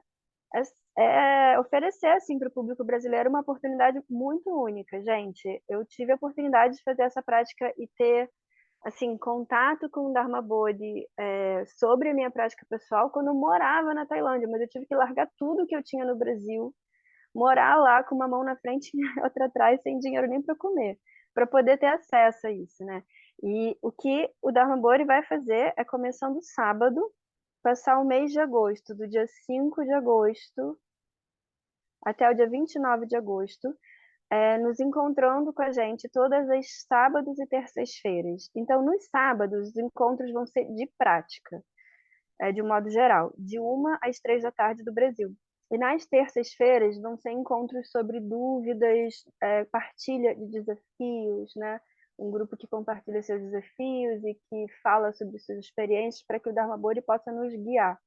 [SPEAKER 2] oferecer assim, para o público brasileiro uma oportunidade muito única, gente. Eu tive a oportunidade de fazer essa prática e ter assim, contato com o Dharma Bodhi sobre a minha prática pessoal quando eu morava na Tailândia, mas eu tive que largar tudo que eu tinha no Brasil, morar lá com uma mão na frente e outra atrás, sem dinheiro nem para comer, para poder ter acesso a isso, né? E o que o Dharma Bodhi vai fazer é, começando sábado, passar o mês de agosto, do dia 5 de agosto até o dia 29 de agosto, nos encontrando com a gente todas as sábados e terças-feiras. Então, nos sábados, os encontros vão ser de prática, de um modo geral, de 1 às 3 da tarde do Brasil. E nas terças-feiras vão ser encontros sobre dúvidas, partilha de desafios, né? Um grupo que compartilha seus desafios e que fala sobre suas experiências para que o Dharma Bodhi possa nos guiar,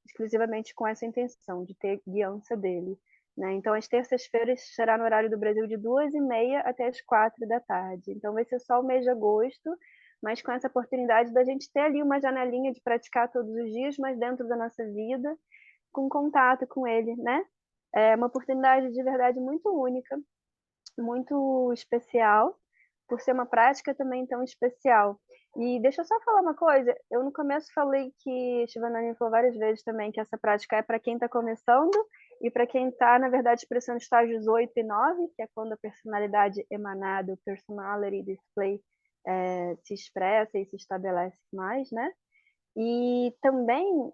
[SPEAKER 2] exclusivamente com essa intenção de ter guiança dele. Né? Então, às terças-feiras será no horário do Brasil de 2h30 até as 4 da tarde. Então, vai ser só o mês de agosto, mas com essa oportunidade da gente ter ali uma janelinha de praticar todos os dias, mas dentro da nossa vida, com contato com ele, né? É uma oportunidade de verdade muito única, muito especial, por ser uma prática também tão especial. E deixa eu só falar uma coisa, eu no começo falei que, Shivanani falou várias vezes também, que essa prática é para quem está começando e para quem está, na verdade, expressando estágios 8 e 9, que é quando a personalidade emanada, o personality display, se expressa e se estabelece mais, né? E também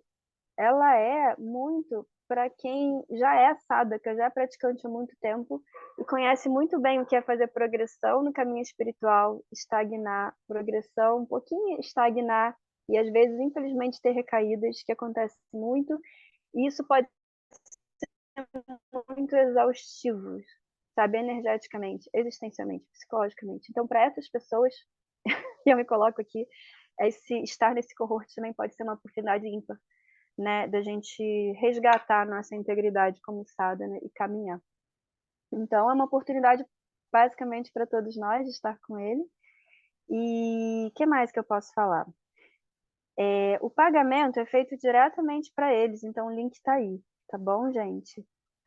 [SPEAKER 2] ela é muito para quem já é sadhaka, já é praticante há muito tempo e conhece muito bem o que é fazer progressão no caminho espiritual, estagnar, progressão, um pouquinho estagnar e às vezes, infelizmente, ter recaídas, que acontece muito. E isso pode ser muito exaustivo, sabe, energeticamente, existencialmente, psicologicamente. Então, para essas pessoas, que eu me coloco aqui, estar nesse cohort também pode ser uma oportunidade ímpar, né, da gente resgatar a nossa integridade como sadhana, né, e caminhar. Então, é uma oportunidade basicamente para todos nós de estar com ele. E o que mais que eu posso falar? O pagamento é feito diretamente para eles, então o link está aí, tá bom, gente?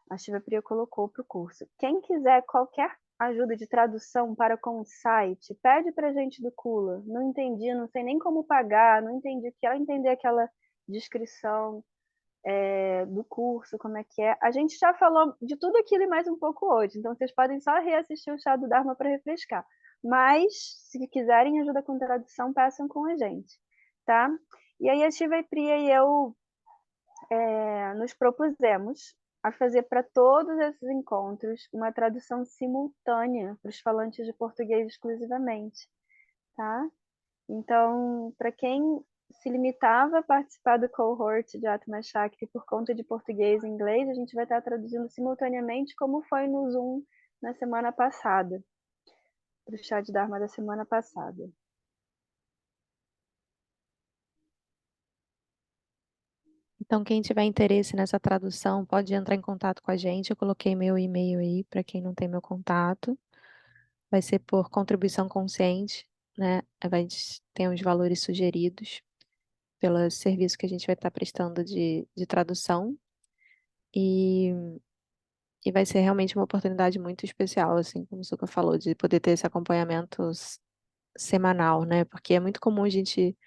[SPEAKER 2] A Shiva Priya colocou para o curso. Quem quiser qualquer ajuda de tradução para com o site, pede para a gente do Kula. Não entendi, não sei nem como pagar, não entendi, quero entender aquela descrição do curso, como é que é. A gente já falou de tudo aquilo e mais um pouco hoje, então vocês podem só reassistir o chá do Dharma para refrescar. Mas, se quiserem ajuda com tradução, peçam com a gente, tá? E aí a Shiva Priya e eu nos propusemos a fazer para todos esses encontros uma tradução simultânea para os falantes de português exclusivamente, tá? Então, para quem se limitava a participar do cohort de Atma Shakti por conta de português e inglês, a gente vai estar traduzindo simultaneamente, como foi no Zoom na semana passada, para o chá de Dharma da semana passada.
[SPEAKER 1] Então, quem tiver interesse nessa tradução, pode entrar em contato com a gente. Eu coloquei meu e-mail aí para quem não tem meu contato. Vai ser por contribuição consciente, né? Tem os valores sugeridos pelo serviço que a gente vai estar prestando de tradução. E, e vai ser realmente uma oportunidade muito especial, assim, como o Suka falou, de poder ter esse acompanhamento semanal, né? Porque é muito comum a gente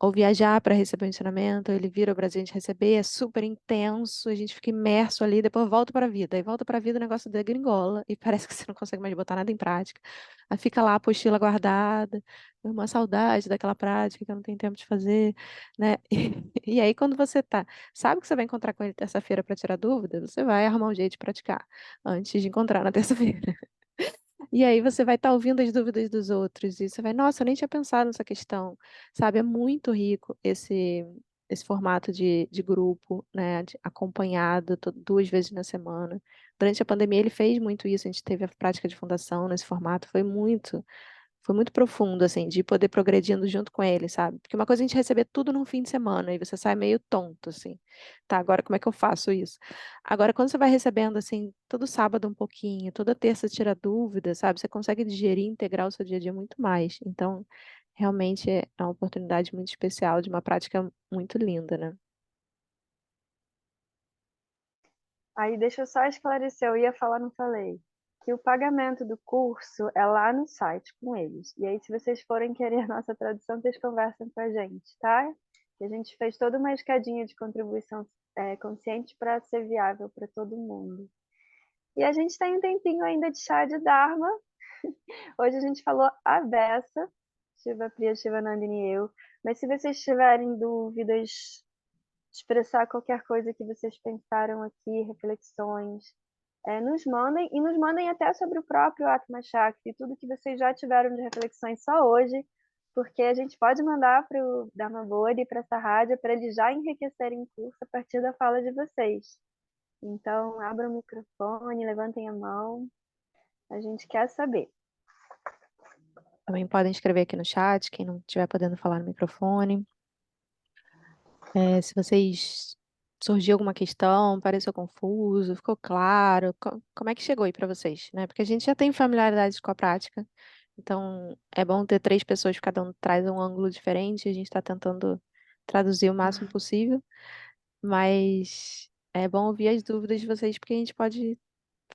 [SPEAKER 1] ou viajar para receber um ensinamento, ou ele vira ao Brasil a gente receber, é super intenso, a gente fica imerso ali, depois volta para a vida. Aí volta para a vida, o negócio degringola e parece que você não consegue mais botar nada em prática. Aí fica lá a apostila guardada, uma saudade daquela prática que eu não tenho tempo de fazer, né? E aí quando você sabe que você vai encontrar com ele terça-feira para tirar dúvida, você vai arrumar um jeito de praticar antes de encontrar na terça-feira. E aí você vai estar ouvindo as dúvidas dos outros e você vai, nossa, eu nem tinha pensado nessa questão, sabe? É muito rico esse formato de grupo, né? Acompanhado 2 vezes na semana. Durante a pandemia ele fez muito isso, a gente teve a prática de fundação nesse formato, foi muito profundo, assim, de poder progredindo junto com ele, sabe? Porque uma coisa é a gente receber tudo num fim de semana e você sai meio tonto, assim. Tá, agora como é que eu faço isso? Agora, quando você vai recebendo, assim, todo sábado um pouquinho, toda terça tira dúvida, sabe? Você consegue digerir e integrar o seu dia a dia muito mais. Então, realmente é uma oportunidade muito especial de uma prática muito linda, né?
[SPEAKER 2] Aí deixa eu só esclarecer, eu ia falar, não falei, que o pagamento do curso é lá no site com eles. E aí, se vocês forem querer a nossa tradução, vocês conversam com a gente, tá? Que a gente fez toda uma escadinha de contribuição consciente para ser viável para todo mundo. E a gente tem um tempinho ainda de chá de Dharma. Hoje a gente falou a beça, Shiva Priya, Shivanandini e eu. Mas se vocês tiverem dúvidas, expressar qualquer coisa que vocês pensaram aqui, reflexões, nos mandem até sobre o próprio Atma Shakti, tudo que vocês já tiveram de reflexões só hoje, porque a gente pode mandar para o Dharma Bodhi e para essa rádio para eles já enriquecerem o curso a partir da fala de vocês. Então, abram o microfone, levantem a mão, a gente quer saber.
[SPEAKER 1] Também podem escrever aqui no chat, quem não estiver podendo falar no microfone. Se vocês surgiu alguma questão, pareceu confuso, ficou claro, como é que chegou aí para vocês, né? Porque a gente já tem familiaridade com a prática, então é bom ter 3 pessoas, cada um traz um ângulo diferente, a gente está tentando traduzir o máximo possível, mas é bom ouvir as dúvidas de vocês, porque a gente pode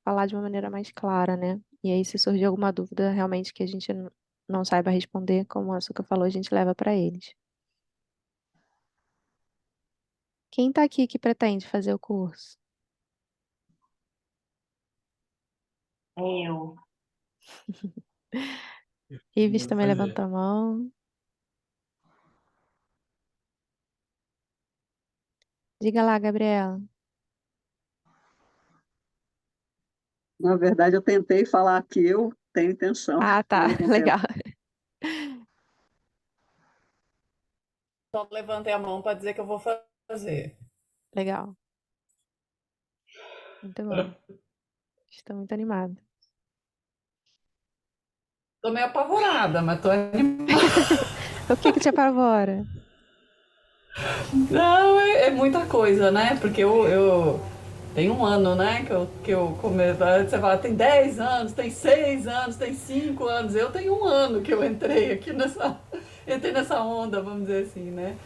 [SPEAKER 1] falar de uma maneira mais clara, né? E aí, se surgir alguma dúvida realmente que a gente não saiba responder, como a Açúcar falou, a gente leva para eles. Quem está aqui que pretende fazer o curso?
[SPEAKER 3] Eu.
[SPEAKER 1] Ives
[SPEAKER 4] Vou
[SPEAKER 1] também
[SPEAKER 4] fazer.
[SPEAKER 1] levantou a mão. Diga lá, Gabriela.
[SPEAKER 5] Na verdade, eu tentei falar que eu tenho intenção,
[SPEAKER 1] Ah, tá.
[SPEAKER 5] mas eu tentei.
[SPEAKER 1] Legal.
[SPEAKER 4] Só levantei a mão para dizer que eu vou fazer.
[SPEAKER 1] Legal. Muito bom. Estou muito animada.
[SPEAKER 4] Tô meio apavorada, mas tô animada.
[SPEAKER 1] O que que te apavora?
[SPEAKER 4] Não, é muita coisa, né? Porque eu tem um ano, né? Que eu comecei. Você fala, tem 10 anos, tem 6 anos, tem 5 anos. Eu tenho um ano que eu entrei aqui nessa. Entrei nessa onda, vamos dizer assim, né?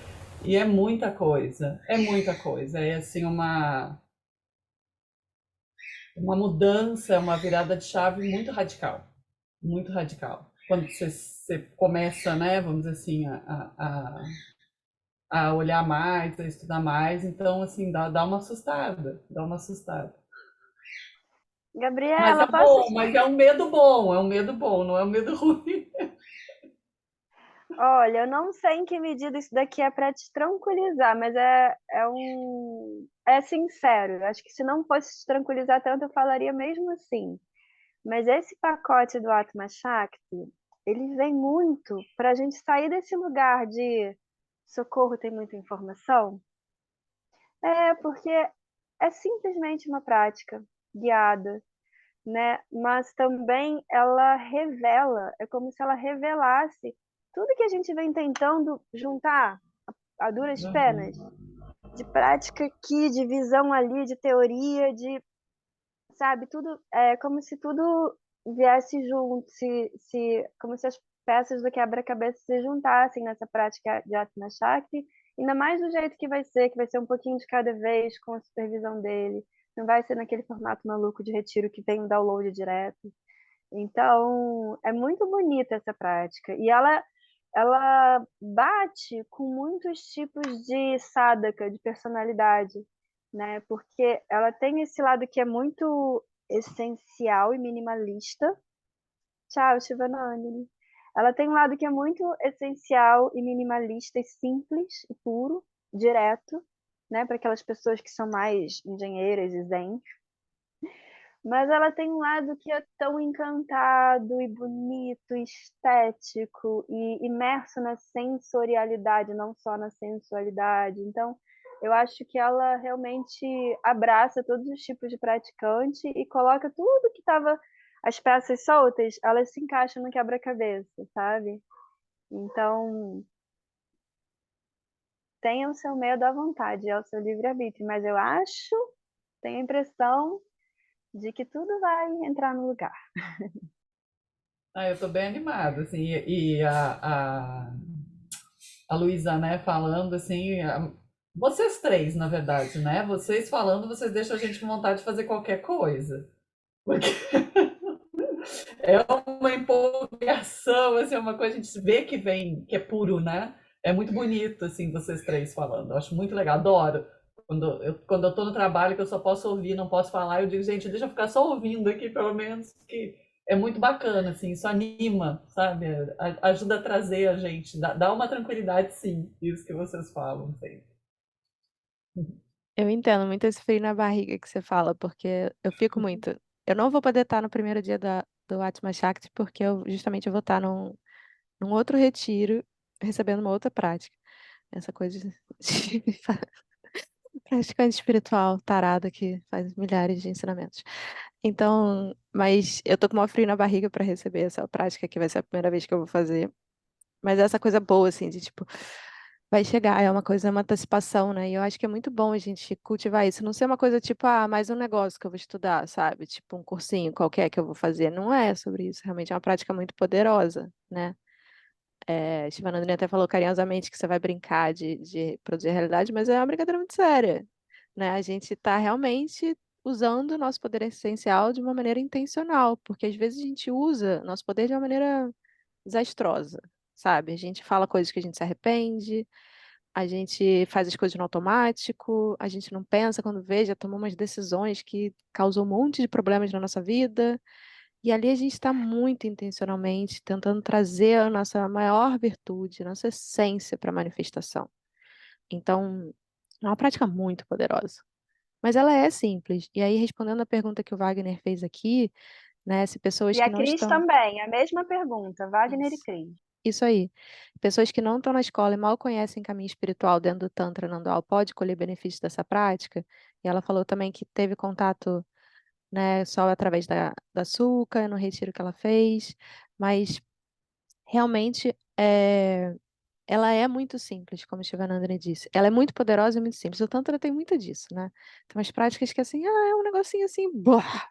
[SPEAKER 4] E é muita coisa. É muita coisa. É assim uma mudança, uma virada de chave muito radical. Muito radical. Quando você começa, né, vamos dizer assim, a olhar mais, a estudar mais, então, assim, dá uma assustada, dá uma assustada. Mas
[SPEAKER 2] Gabriela,
[SPEAKER 4] é
[SPEAKER 2] posso
[SPEAKER 4] bom, mas é um medo bom, não é um medo ruim.
[SPEAKER 2] Olha, eu não sei em que medida isso daqui é para te tranquilizar, mas é sincero. Eu acho que se não fosse te tranquilizar tanto, eu falaria mesmo assim. Mas esse pacote do Atma Shakti, ele vem muito para a gente sair desse lugar de socorro tem muita informação? É, porque é simplesmente uma prática guiada, né? Mas também ela revela, é como se ela revelasse tudo que a gente vem tentando juntar a duras penas, de prática aqui, de visão ali, de teoria, de, sabe, tudo, é como se tudo viesse junto, como se as peças do quebra-cabeça se juntassem nessa prática de Atma Shakti, ainda mais do jeito que vai ser um pouquinho de cada vez, com a supervisão dele, não vai ser naquele formato maluco de retiro que tem um download direto. Então, é muito bonita essa prática. E ela bate com muitos tipos de sadhaka, de personalidade, né? Porque ela tem esse lado que é muito essencial e minimalista. Tchau, Shivanandini. Ela tem um lado que é muito essencial e minimalista e simples e puro, direto, né? Para aquelas pessoas que são mais engenheiras e zen. Mas ela tem um lado que é tão encantado e bonito, estético e imerso na sensorialidade, não só na sensualidade. Então, eu acho que ela realmente abraça todos os tipos de praticante e coloca tudo que estava as peças soltas, elas se encaixam no quebra-cabeça, sabe? Então, tenha o seu medo à vontade, é o seu livre-arbítrio, mas eu acho, tenho a impressão de que tudo vai entrar no lugar.
[SPEAKER 4] Eu tô bem animada, assim, e a Luísa, né, falando assim, vocês três, na verdade, né? Vocês falando, vocês deixam a gente com vontade de fazer qualquer coisa. Porque é uma empolgação, assim, é uma coisa, a gente vê que vem, que é puro, né? É muito bonito, assim, vocês três falando. Eu acho muito legal, adoro. Quando eu tô no trabalho, que eu só posso ouvir, não posso falar, eu digo, gente, deixa eu ficar só ouvindo aqui, pelo menos, que é muito bacana, assim, isso anima, sabe? Ajuda a trazer a gente, dá uma tranquilidade, sim, isso que vocês falam sempre.
[SPEAKER 1] Eu entendo muito esse frio na barriga que você fala, porque eu fico muito. Eu não vou poder estar no primeiro dia do Atma Shakti, porque justamente eu vou estar num outro retiro, recebendo uma outra prática. Essa coisa de praticante espiritual tarada que faz milhares de ensinamentos. Então, mas eu tô com uma frio na barriga para receber essa prática, que vai ser a primeira vez que eu vou fazer. Mas essa coisa boa, assim, de tipo, vai chegar, é uma coisa, é uma antecipação, né? E eu acho que é muito bom a gente cultivar isso. Não ser uma coisa tipo, mais um negócio que eu vou estudar, sabe? Tipo, um cursinho qualquer que eu vou fazer. Não é sobre isso. Realmente é uma prática muito poderosa, né? Shivanandani até falou carinhosamente que você vai brincar de produzir a realidade, mas é uma brincadeira muito séria, né? A gente está realmente usando o nosso poder essencial de uma maneira intencional, porque às vezes a gente usa nosso poder de uma maneira desastrosa, sabe? A gente fala coisas que a gente se arrepende, a gente faz as coisas no automático, a gente não pensa quando vê, já tomou umas decisões que causou um monte de problemas na nossa vida. E ali a gente está muito intencionalmente tentando trazer a nossa maior virtude, nossa essência para a manifestação. Então, é uma prática muito poderosa. Mas ela é simples. E aí, respondendo a pergunta que o Wagner fez aqui, né, se pessoas
[SPEAKER 2] E
[SPEAKER 1] que
[SPEAKER 2] a
[SPEAKER 1] não
[SPEAKER 2] Cris
[SPEAKER 1] estão.
[SPEAKER 2] também, a mesma pergunta, Wagner e
[SPEAKER 1] Isso.
[SPEAKER 2] Cris.
[SPEAKER 1] Isso aí. Pessoas que não estão na escola e mal conhecem caminho espiritual dentro do Tantra Nandual pode colher benefícios dessa prática. E ela falou também que teve contato, né, só através da Suca, no retiro que ela fez, mas realmente ela é muito simples, como Shivanandani disse. Ela é muito poderosa e muito simples. O Tantra tem muito disso, né? Tem umas práticas que assim, é um negocinho assim, blá.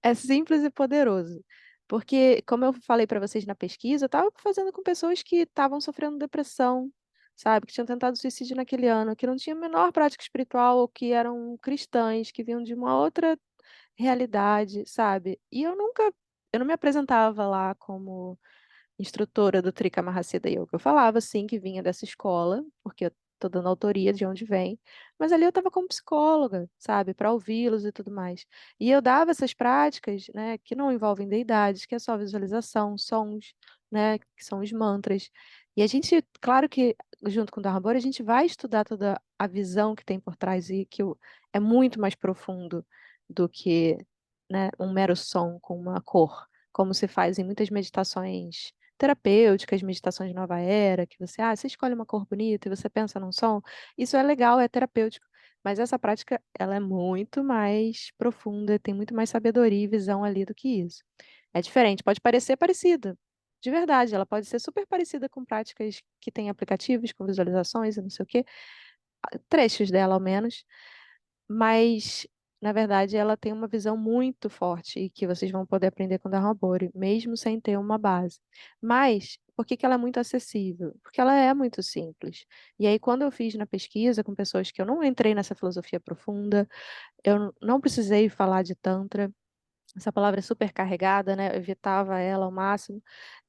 [SPEAKER 1] É simples e poderoso. Porque, como eu falei para vocês na pesquisa, eu estava fazendo com pessoas que estavam sofrendo depressão, sabe? Que tinham tentado suicídio naquele ano, que não tinham a menor prática espiritual, ou que eram cristãs, que vinham de uma outra realidade, sabe? E eu não me apresentava lá como instrutora do Trika Mahasiddha Yoga. Eu falava, sim, que vinha dessa escola, porque eu tô dando autoria de onde vem, mas ali eu estava como psicóloga, sabe, para ouvi-los e tudo mais. E eu dava essas práticas, né, que não envolvem deidades, que é só visualização, sons, né, que são os mantras. E a gente, claro que junto com o Dharma Bora, a gente vai estudar toda a visão que tem por trás e que é muito mais profundo do que, né, um mero som com uma cor, como se faz em muitas meditações terapêuticas, meditações de nova era, que você escolhe uma cor bonita e você pensa num som, isso é legal, é terapêutico. Mas essa prática, ela é muito mais profunda, tem muito mais sabedoria e visão ali do que isso. É diferente, pode parecer parecida, de verdade, ela pode ser super parecida com práticas que têm aplicativos, com visualizações e não sei o quê, trechos dela ao menos, mas na verdade ela tem uma visão muito forte e que vocês vão poder aprender com Dharma Body, mesmo sem ter uma base. Mas por que que ela é muito acessível? Porque ela é muito simples. E aí quando eu fiz na pesquisa com pessoas que eu não entrei nessa filosofia profunda, eu não precisei falar de Tantra. Essa palavra é super carregada, né? Eu evitava ela ao máximo.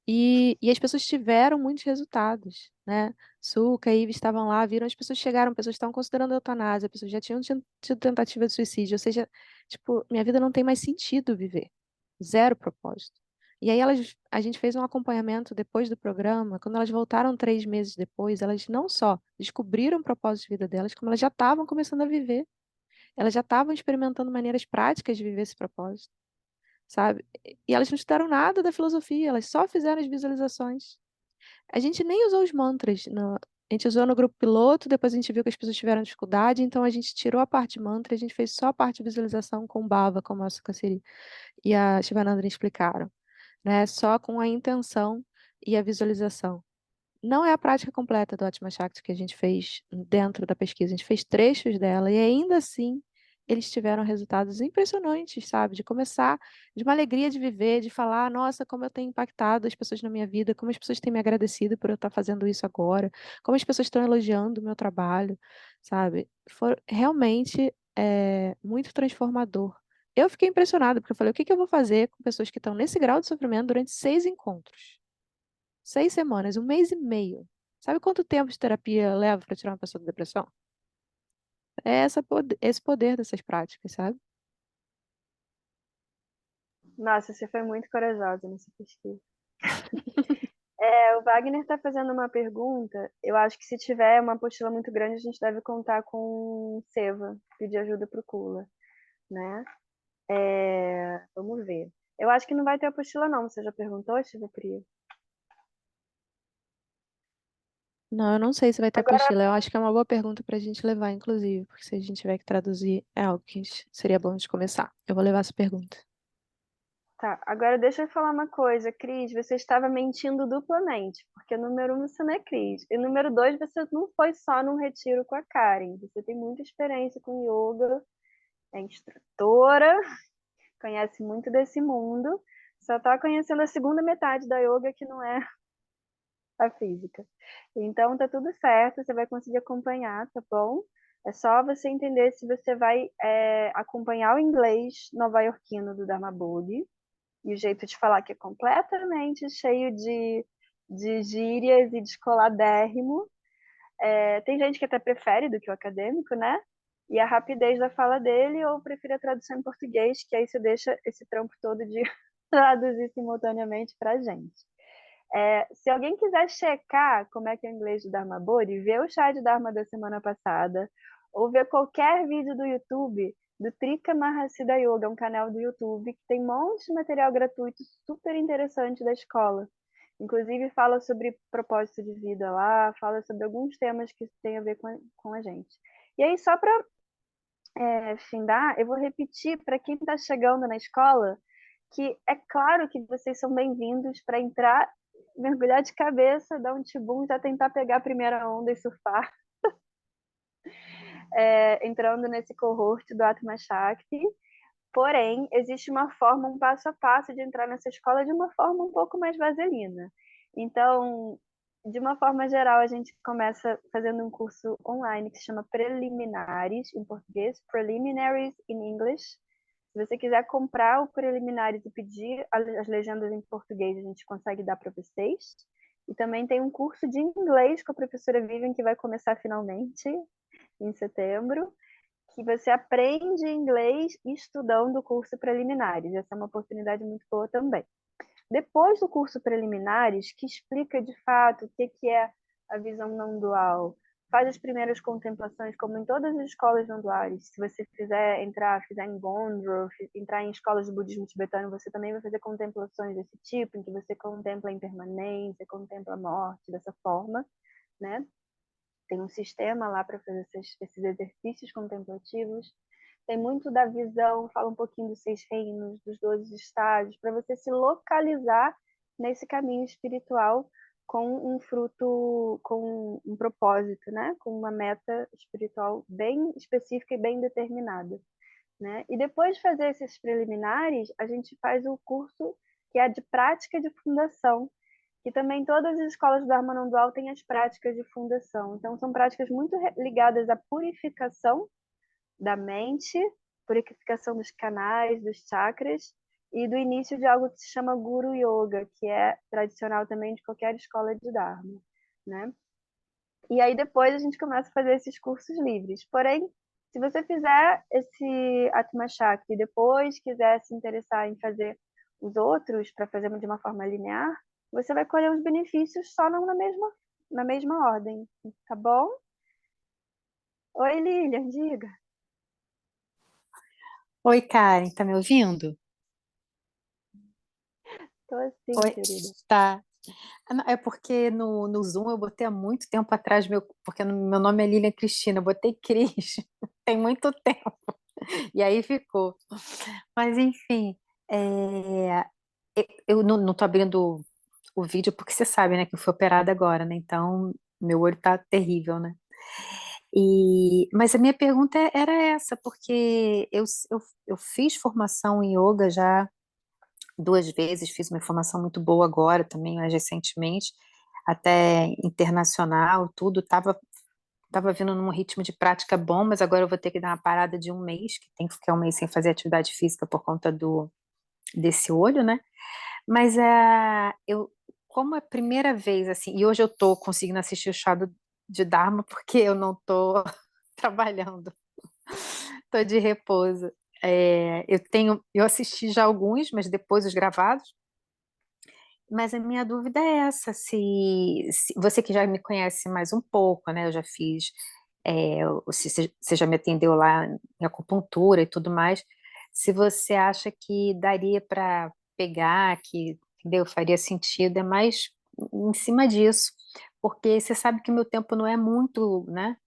[SPEAKER 1] E as pessoas tiveram muitos resultados, né? Suca e Ive estavam lá, viram, as pessoas chegaram, pessoas estavam considerando eutanásia, pessoas já tinham tido tentativa de suicídio, ou seja, tipo, minha vida não tem mais sentido viver. Zero propósito. E aí a gente fez um acompanhamento depois do programa, quando elas voltaram 3 meses depois, elas não só descobriram o propósito de vida delas, como elas já estavam começando a viver. Elas já estavam experimentando maneiras práticas de viver esse propósito, sabe? E elas não estudaram nada da filosofia, elas só fizeram as visualizações. A gente nem usou os mantras. A gente usou no grupo piloto, depois a gente viu que as pessoas tiveram dificuldade, então a gente tirou a parte de mantra, a gente fez só a parte de visualização com bhava, como a Sukhasiri e a Shivanandana explicaram, né? Só com a intenção e a visualização. Não é a prática completa do Atma Shakti que a gente fez dentro da pesquisa. A gente fez trechos dela e ainda assim eles tiveram resultados impressionantes, sabe? De começar, de uma alegria de viver, de falar, nossa, como eu tenho impactado as pessoas na minha vida, como as pessoas têm me agradecido por eu estar fazendo isso agora, como as pessoas estão elogiando o meu trabalho, sabe? Foi realmente muito transformador. Eu fiquei impressionada, porque eu falei, o que que eu vou fazer com pessoas que estão nesse grau de sofrimento durante 6 encontros? 6 semanas, 1 mês e meio. Sabe quanto tempo de terapia leva para tirar uma pessoa da depressão? É esse poder dessas práticas, sabe?
[SPEAKER 2] Nossa, você foi muito corajosa nessa pesquisa. O Wagner está fazendo uma pergunta. Eu acho que se tiver uma apostila muito grande, a gente deve contar com o Seva, pedir ajuda para o Kula, né? Vamos ver. Eu acho que não vai ter apostila, não. Você já perguntou, Shiva Priya?
[SPEAKER 1] Não, eu não sei se vai ter
[SPEAKER 2] Agora,
[SPEAKER 1] apostila. Eu acho que é uma boa pergunta para a gente levar, inclusive, porque se a gente tiver que traduzir, é algo que seria bom de começar. Eu vou levar essa pergunta.
[SPEAKER 2] tá. Agora deixa eu falar uma coisa, Cris. Você estava mentindo duplamente, porque número 1 você não é Cris. E número 2, você não foi só num retiro com a Karen. Você tem muita experiência com yoga, é instrutora, conhece muito desse mundo. Só está conhecendo a segunda metade da yoga, que não é a física. Então tá tudo certo, você vai conseguir acompanhar, tá bom? É só você entender se você vai acompanhar o inglês nova-iorquino do Dharma Bode, e o jeito de falar que é completamente cheio de gírias e descoladérrimo. Tem gente que até prefere do que o acadêmico, né? E a rapidez da fala dele, ou prefere a tradução em português, que aí você deixa esse trampo todo de traduzir simultaneamente pra gente. Se alguém quiser checar como é que é o inglês do Dharma Bode, vê o chá de Dharma da semana passada, ou ver qualquer vídeo do YouTube do Trika Mahasiddha Yoga, um canal do YouTube que tem um monte de material gratuito super interessante da escola. Inclusive fala sobre propósito de vida lá, fala sobre alguns temas que têm a ver com a gente. E aí, só para findar, eu vou repetir para quem está chegando na escola que é claro que vocês são bem-vindos para entrar, mergulhar de cabeça, dar um tibum, já tentar pegar a primeira onda e surfar, entrando nesse cohort do Atma Shakti. Porém, existe uma forma, um passo a passo de entrar nessa escola de uma forma um pouco mais vaselina. Então, de uma forma geral, a gente começa fazendo um curso online que se chama Preliminares, em português, Preliminaries in English. Se você quiser comprar o Preliminares e pedir as legendas em português, a gente consegue dar para vocês. E também tem um curso de inglês com a professora Vivian, que vai começar finalmente em setembro, que você aprende inglês estudando o curso Preliminares. Essa é uma oportunidade muito boa também. Depois do curso Preliminares, que explica de fato o que é a visão não dual, faz as primeiras contemplações, como em todas as escolas non-duais. Se você fizer em Gondor, entrar em escolas de budismo tibetano, você também vai fazer contemplações desse tipo, em que você contempla a impermanência, contempla a morte, dessa forma, né? Tem um sistema lá para fazer esses exercícios contemplativos. Tem muito da visão, fala um pouquinho dos 6 reinos, dos 12 estágios, para você se localizar nesse caminho espiritual com um fruto, com um propósito, né? Com uma meta espiritual bem específica e bem determinada, né? E depois de fazer esses preliminares, a gente faz o curso que é de prática de fundação, que também todas as escolas do Dharma não dual têm as práticas de fundação. Então, são práticas muito ligadas à purificação da mente, purificação dos canais, dos chakras, e do início de algo que se chama Guru Yoga, que é tradicional também de qualquer escola de Dharma, né? E aí depois a gente começa a fazer esses cursos livres. Porém, se você fizer esse Atma Shakti e depois quiser se interessar em fazer os outros para fazer de uma forma linear, você vai colher os benefícios só não na mesma ordem, tá bom? Oi, Lilian, diga.
[SPEAKER 6] Oi, Karen, tá me ouvindo?
[SPEAKER 2] Tô assim,
[SPEAKER 6] Oi,
[SPEAKER 2] querida.
[SPEAKER 6] tá. Não, é porque no Zoom eu botei há muito tempo atrás, porque meu nome é Lilian Cristina, eu botei Cris, tem muito tempo, e aí ficou. Mas, enfim, é, eu não tô abrindo o vídeo porque você sabe, né, que eu fui operada agora, né, então meu olho tá terrível, né. Mas a minha pergunta era essa, porque eu fiz formação em yoga já 2 vezes, fiz uma formação muito boa agora também, mais recentemente, até internacional, tudo, tava vindo num ritmo de prática bom, mas agora eu vou ter que dar uma parada de 1 mês, que tem que ficar 1 mês sem fazer atividade física por conta desse olho, né? Mas como é a primeira vez, assim, e hoje eu tô conseguindo assistir o chá de Dharma porque eu não tô trabalhando, tô de repouso. Eu assisti já alguns, mas depois os gravados. Mas a minha dúvida é essa, se você que já me conhece mais um pouco, né? Eu já fiz, se você já me atendeu lá em acupuntura e tudo mais, se você acha que daria para pegar, que, entendeu? Faria sentido, é mais em cima disso, porque você sabe que meu tempo não é muito, né?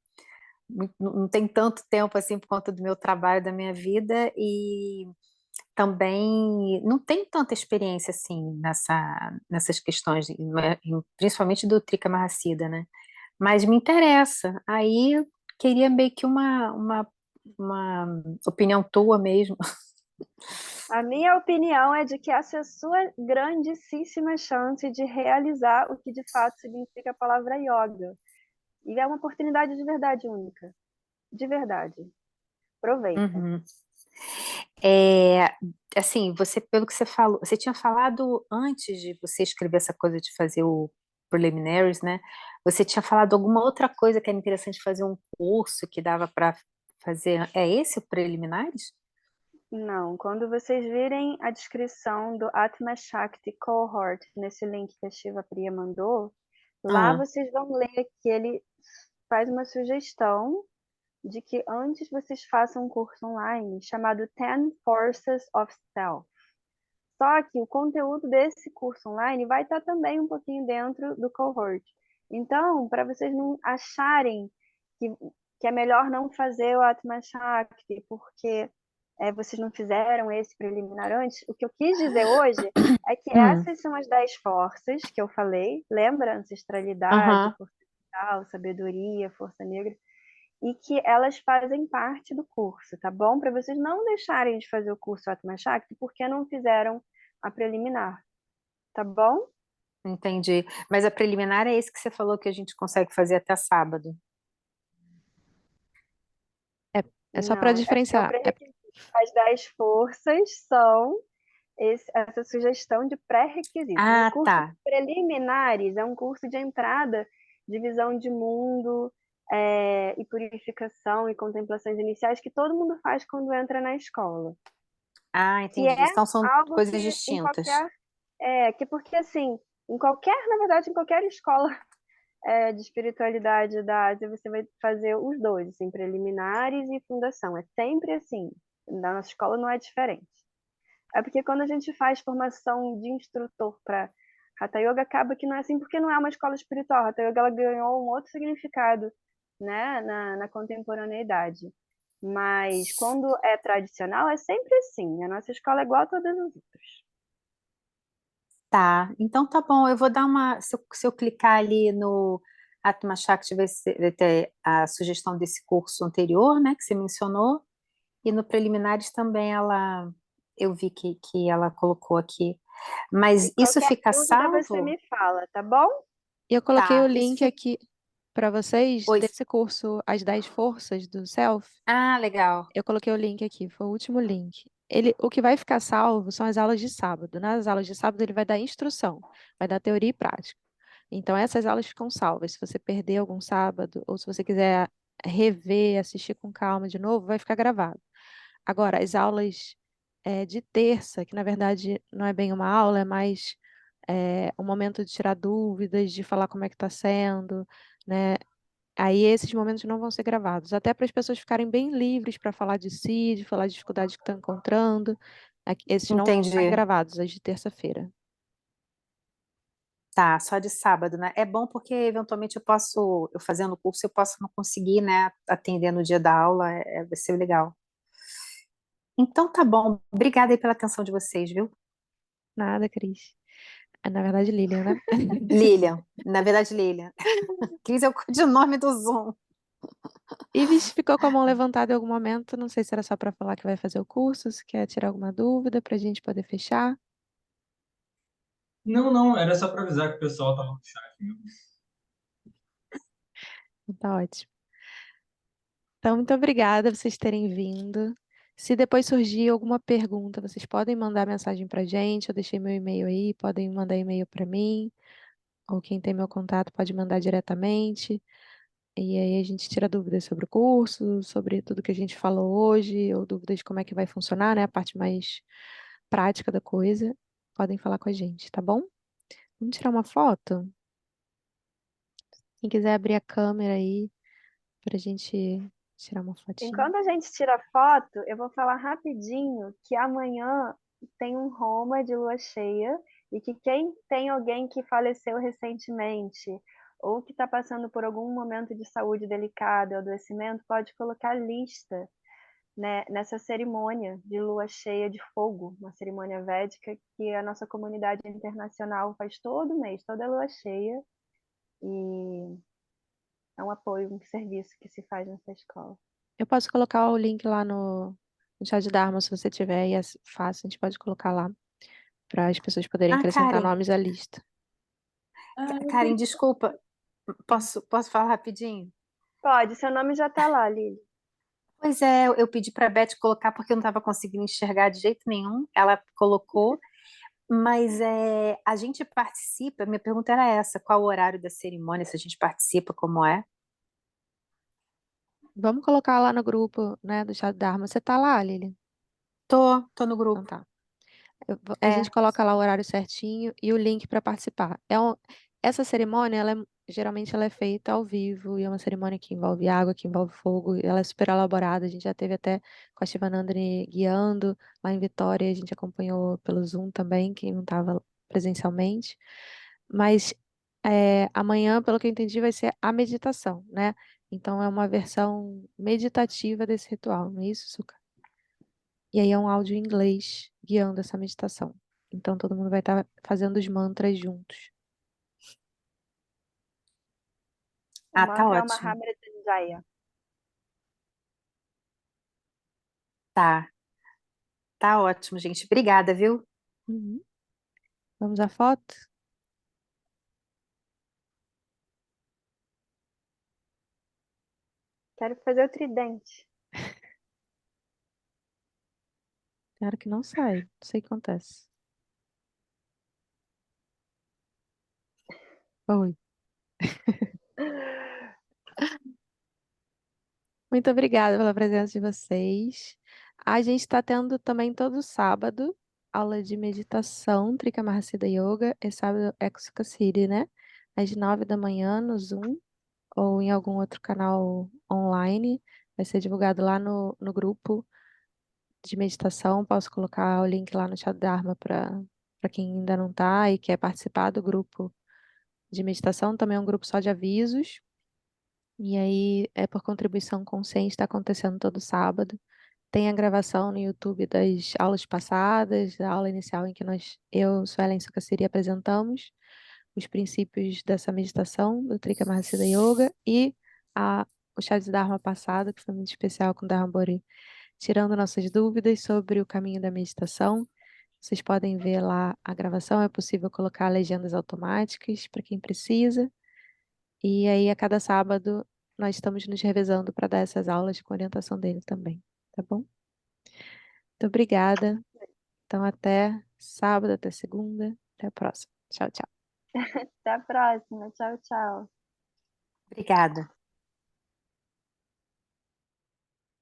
[SPEAKER 6] Não tem tanto tempo assim por conta do meu trabalho, da minha vida, e também não tem tanta experiência assim nessas questões, principalmente do Trikamahasida, né? Mas me interessa. Aí eu queria meio que uma opinião tua mesmo.
[SPEAKER 2] A minha opinião é de que essa é a sua grandíssima chance de realizar o que de fato significa a palavra yoga. E é uma oportunidade de verdade única. De verdade. Aproveita.
[SPEAKER 6] Uhum. É, assim, pelo que você falou, você tinha falado antes de você escrever essa coisa de fazer o preliminaries, né? Você tinha falado alguma outra coisa que era interessante fazer um curso que dava para fazer. É esse o preliminares?
[SPEAKER 2] Não, quando vocês virem a descrição do Atma Shakti Cohort, nesse link que a Shiva Priya mandou, lá
[SPEAKER 6] Ah,
[SPEAKER 2] vocês vão ler que ele faz uma sugestão de que antes vocês façam um curso online chamado 10 Forces of Self. Só que o conteúdo desse curso online vai estar também um pouquinho dentro do cohort. Então, para vocês não acharem que é melhor não fazer o Atma Shakti, porque vocês não fizeram esse preliminar antes, o que eu quis dizer hoje é que
[SPEAKER 6] hum,
[SPEAKER 2] essas são as 10 forças que eu falei, lembra? Ancestralidade,
[SPEAKER 6] aham,
[SPEAKER 2] força vital, sabedoria, força negra, e que elas fazem parte do curso, tá bom? Para vocês não deixarem de fazer o curso Atma Shakti porque não fizeram a preliminar, tá bom?
[SPEAKER 6] entendi. Mas a preliminar é esse que você falou que a gente consegue fazer até sábado.
[SPEAKER 1] É, é só para
[SPEAKER 2] Não, é o
[SPEAKER 1] diferenciar.
[SPEAKER 2] pré-requisito. As 10 forças são essa sugestão de pré-requisitos. O
[SPEAKER 6] Ah,
[SPEAKER 2] curso de
[SPEAKER 6] tá.
[SPEAKER 2] preliminares é um curso de entrada de visão de mundo e purificação e contemplações iniciais que todo mundo faz quando entra na escola.
[SPEAKER 6] Ah,
[SPEAKER 2] Que
[SPEAKER 6] entendi.
[SPEAKER 2] é
[SPEAKER 6] Então são
[SPEAKER 2] algo que
[SPEAKER 6] coisas
[SPEAKER 2] em
[SPEAKER 6] distintas.
[SPEAKER 2] qualquer. Que porque assim, na verdade, em qualquer escola
[SPEAKER 7] de espiritualidade da Ásia, você vai fazer os dois, assim, preliminares e fundação. É sempre assim. Na nossa escola não é diferente. É porque quando a gente faz formação de instrutor para Hatha Yoga, acaba que não é assim, porque não é uma escola espiritual. Hatha Yoga ela ganhou um outro significado, né, na contemporaneidade. Mas quando é tradicional, é sempre assim. A nossa escola é igual a todas as outras.
[SPEAKER 6] Tá, então tá bom. Eu vou dar uma. Se eu clicar ali no Atma Shakti, vai ter a sugestão desse curso anterior, né, que você mencionou, e no preliminares também eu vi que ela colocou aqui. Mas isso
[SPEAKER 7] Qualquer
[SPEAKER 6] fica
[SPEAKER 7] dúvida você
[SPEAKER 6] salvo?
[SPEAKER 7] me fala, tá bom?
[SPEAKER 1] E eu coloquei o
[SPEAKER 6] Tá, isso
[SPEAKER 1] link
[SPEAKER 6] fica.
[SPEAKER 1] aqui para vocês
[SPEAKER 6] Oi.
[SPEAKER 1] desse curso, As 10 Forças do Self.
[SPEAKER 6] Ah, legal.
[SPEAKER 1] Eu coloquei o link aqui, foi o último link. O que vai ficar salvo são as aulas de sábado. Nas aulas de sábado, ele vai dar instrução, vai dar teoria e prática. Então, essas aulas ficam salvas. Se você perder algum sábado, ou se você quiser rever, assistir com calma de novo, vai ficar gravado. Agora, as aulas de terça, que na verdade não é bem uma aula, é mais um momento de tirar dúvidas, de falar como é que está sendo, né? Aí esses momentos não vão ser gravados, até para as pessoas ficarem bem livres para falar de si, de falar de dificuldades que estão encontrando. Esses não vão estar
[SPEAKER 6] Entendi.
[SPEAKER 1] gravados, as de terça-feira.
[SPEAKER 6] Tá, só de sábado, né? É bom porque eventualmente eu fazendo o curso, eu posso não conseguir, né, atender no dia da aula, vai ser legal. Então tá bom. Obrigada aí pela atenção de vocês, viu?
[SPEAKER 1] Nada, Cris. Na verdade, Lilian, né?
[SPEAKER 6] Lilian, na verdade, Lilian. Cris é o codinome do Zoom.
[SPEAKER 1] Ives ficou com a mão levantada em algum momento. Não sei se era só para falar que vai fazer o curso, se quer tirar alguma dúvida para a gente poder fechar.
[SPEAKER 8] Não, não, era só para avisar que o pessoal tava no chat mesmo.
[SPEAKER 1] Tá ótimo. Então, muito obrigada por vocês terem vindo. Se depois surgir alguma pergunta, vocês podem mandar mensagem para a gente. Eu deixei meu e-mail aí, podem mandar e-mail para mim. Ou quem tem meu contato pode mandar diretamente. E aí a gente tira dúvidas sobre o curso, sobre tudo que a gente falou hoje, ou dúvidas de como é que vai funcionar, né? A parte mais prática da coisa. Podem falar com a gente, tá bom? Vamos tirar uma foto? Quem quiser abrir a câmera aí pra gente tirar uma fotinha.
[SPEAKER 7] Enquanto a gente tira foto, eu vou falar rapidinho que amanhã tem um Roma de lua cheia e que quem tem alguém que faleceu recentemente ou que está passando por algum momento de saúde delicado, adoecimento, pode colocar lista, né, nessa cerimônia de lua cheia de fogo, uma cerimônia védica que a nossa comunidade internacional faz todo mês, toda lua cheia, e é um apoio, um serviço que se faz nessa escola.
[SPEAKER 1] Eu posso colocar o link lá no chat de Dharma, se você tiver, e é fácil, a gente pode colocar lá para as pessoas poderem
[SPEAKER 6] Ah,
[SPEAKER 1] acrescentar nomes à lista.
[SPEAKER 6] Karen, desculpa. Posso falar rapidinho?
[SPEAKER 7] Pode, seu nome já está lá, Lili.
[SPEAKER 6] Pois é, eu pedi para a Beth colocar porque eu não estava conseguindo enxergar de jeito nenhum. Ela colocou, mas a gente participa. Minha pergunta era essa: qual o horário da cerimônia? Se a gente participa, como é?
[SPEAKER 1] Vamos colocar lá no grupo, né, do chat de Dharma. Você tá lá, Lili?
[SPEAKER 6] Tô no
[SPEAKER 1] Então
[SPEAKER 6] grupo.
[SPEAKER 1] tá. A
[SPEAKER 6] É.
[SPEAKER 1] gente coloca lá o horário certinho e o link para participar. Essa cerimônia, geralmente ela é feita ao vivo e é uma cerimônia que envolve água, que envolve fogo. Ela é super elaborada. A gente já teve até com a Shivanandani guiando lá em Vitória. A gente acompanhou pelo Zoom também, quem não estava presencialmente. Mas amanhã, pelo que eu entendi, vai ser a meditação, né? Então é uma versão meditativa desse ritual, não é isso, Suka? E aí é um áudio em inglês guiando essa meditação. Então todo mundo vai estar fazendo os mantras juntos.
[SPEAKER 7] O
[SPEAKER 6] Ah, tá
[SPEAKER 7] mantra é uma
[SPEAKER 6] ótimo.
[SPEAKER 7] Hamritanjaya.
[SPEAKER 6] Tá. Tá ótimo, gente. Obrigada, viu?
[SPEAKER 1] Uhum. Vamos à foto?
[SPEAKER 7] Quero fazer o tridente.
[SPEAKER 1] Tem hora que não sai, não sei o que acontece. Oi. Muito obrigada pela presença de vocês. A gente está tendo também todo sábado aula de meditação, Trika Mahasiddha Yoga, e sábado é City, né? às 9 da manhã no Zoom ou em algum outro canal online. Vai ser divulgado lá no grupo de meditação. Posso colocar o link lá no chat da Dharma para quem ainda não está e quer participar do grupo de meditação. Também é um grupo só de avisos. E aí é por contribuição consciente, está acontecendo todo sábado. Tem a gravação no YouTube das aulas passadas, da aula inicial em que eu, Suelen Sucassiri, apresentamos os princípios dessa meditação do Trika Mahasiddha Yoga e o chá de Dharma passado, que foi muito especial com o Dharma Bori, tirando nossas dúvidas sobre o caminho da meditação. Vocês podem ver lá a gravação, é possível colocar legendas automáticas para quem precisa. E aí, a cada sábado, nós estamos nos revezando para dar essas aulas com orientação dele também, tá bom? Muito obrigada. Então, até sábado, até segunda. Até a próxima. Tchau, tchau.
[SPEAKER 7] Até a próxima. Tchau, tchau.
[SPEAKER 6] Obrigada.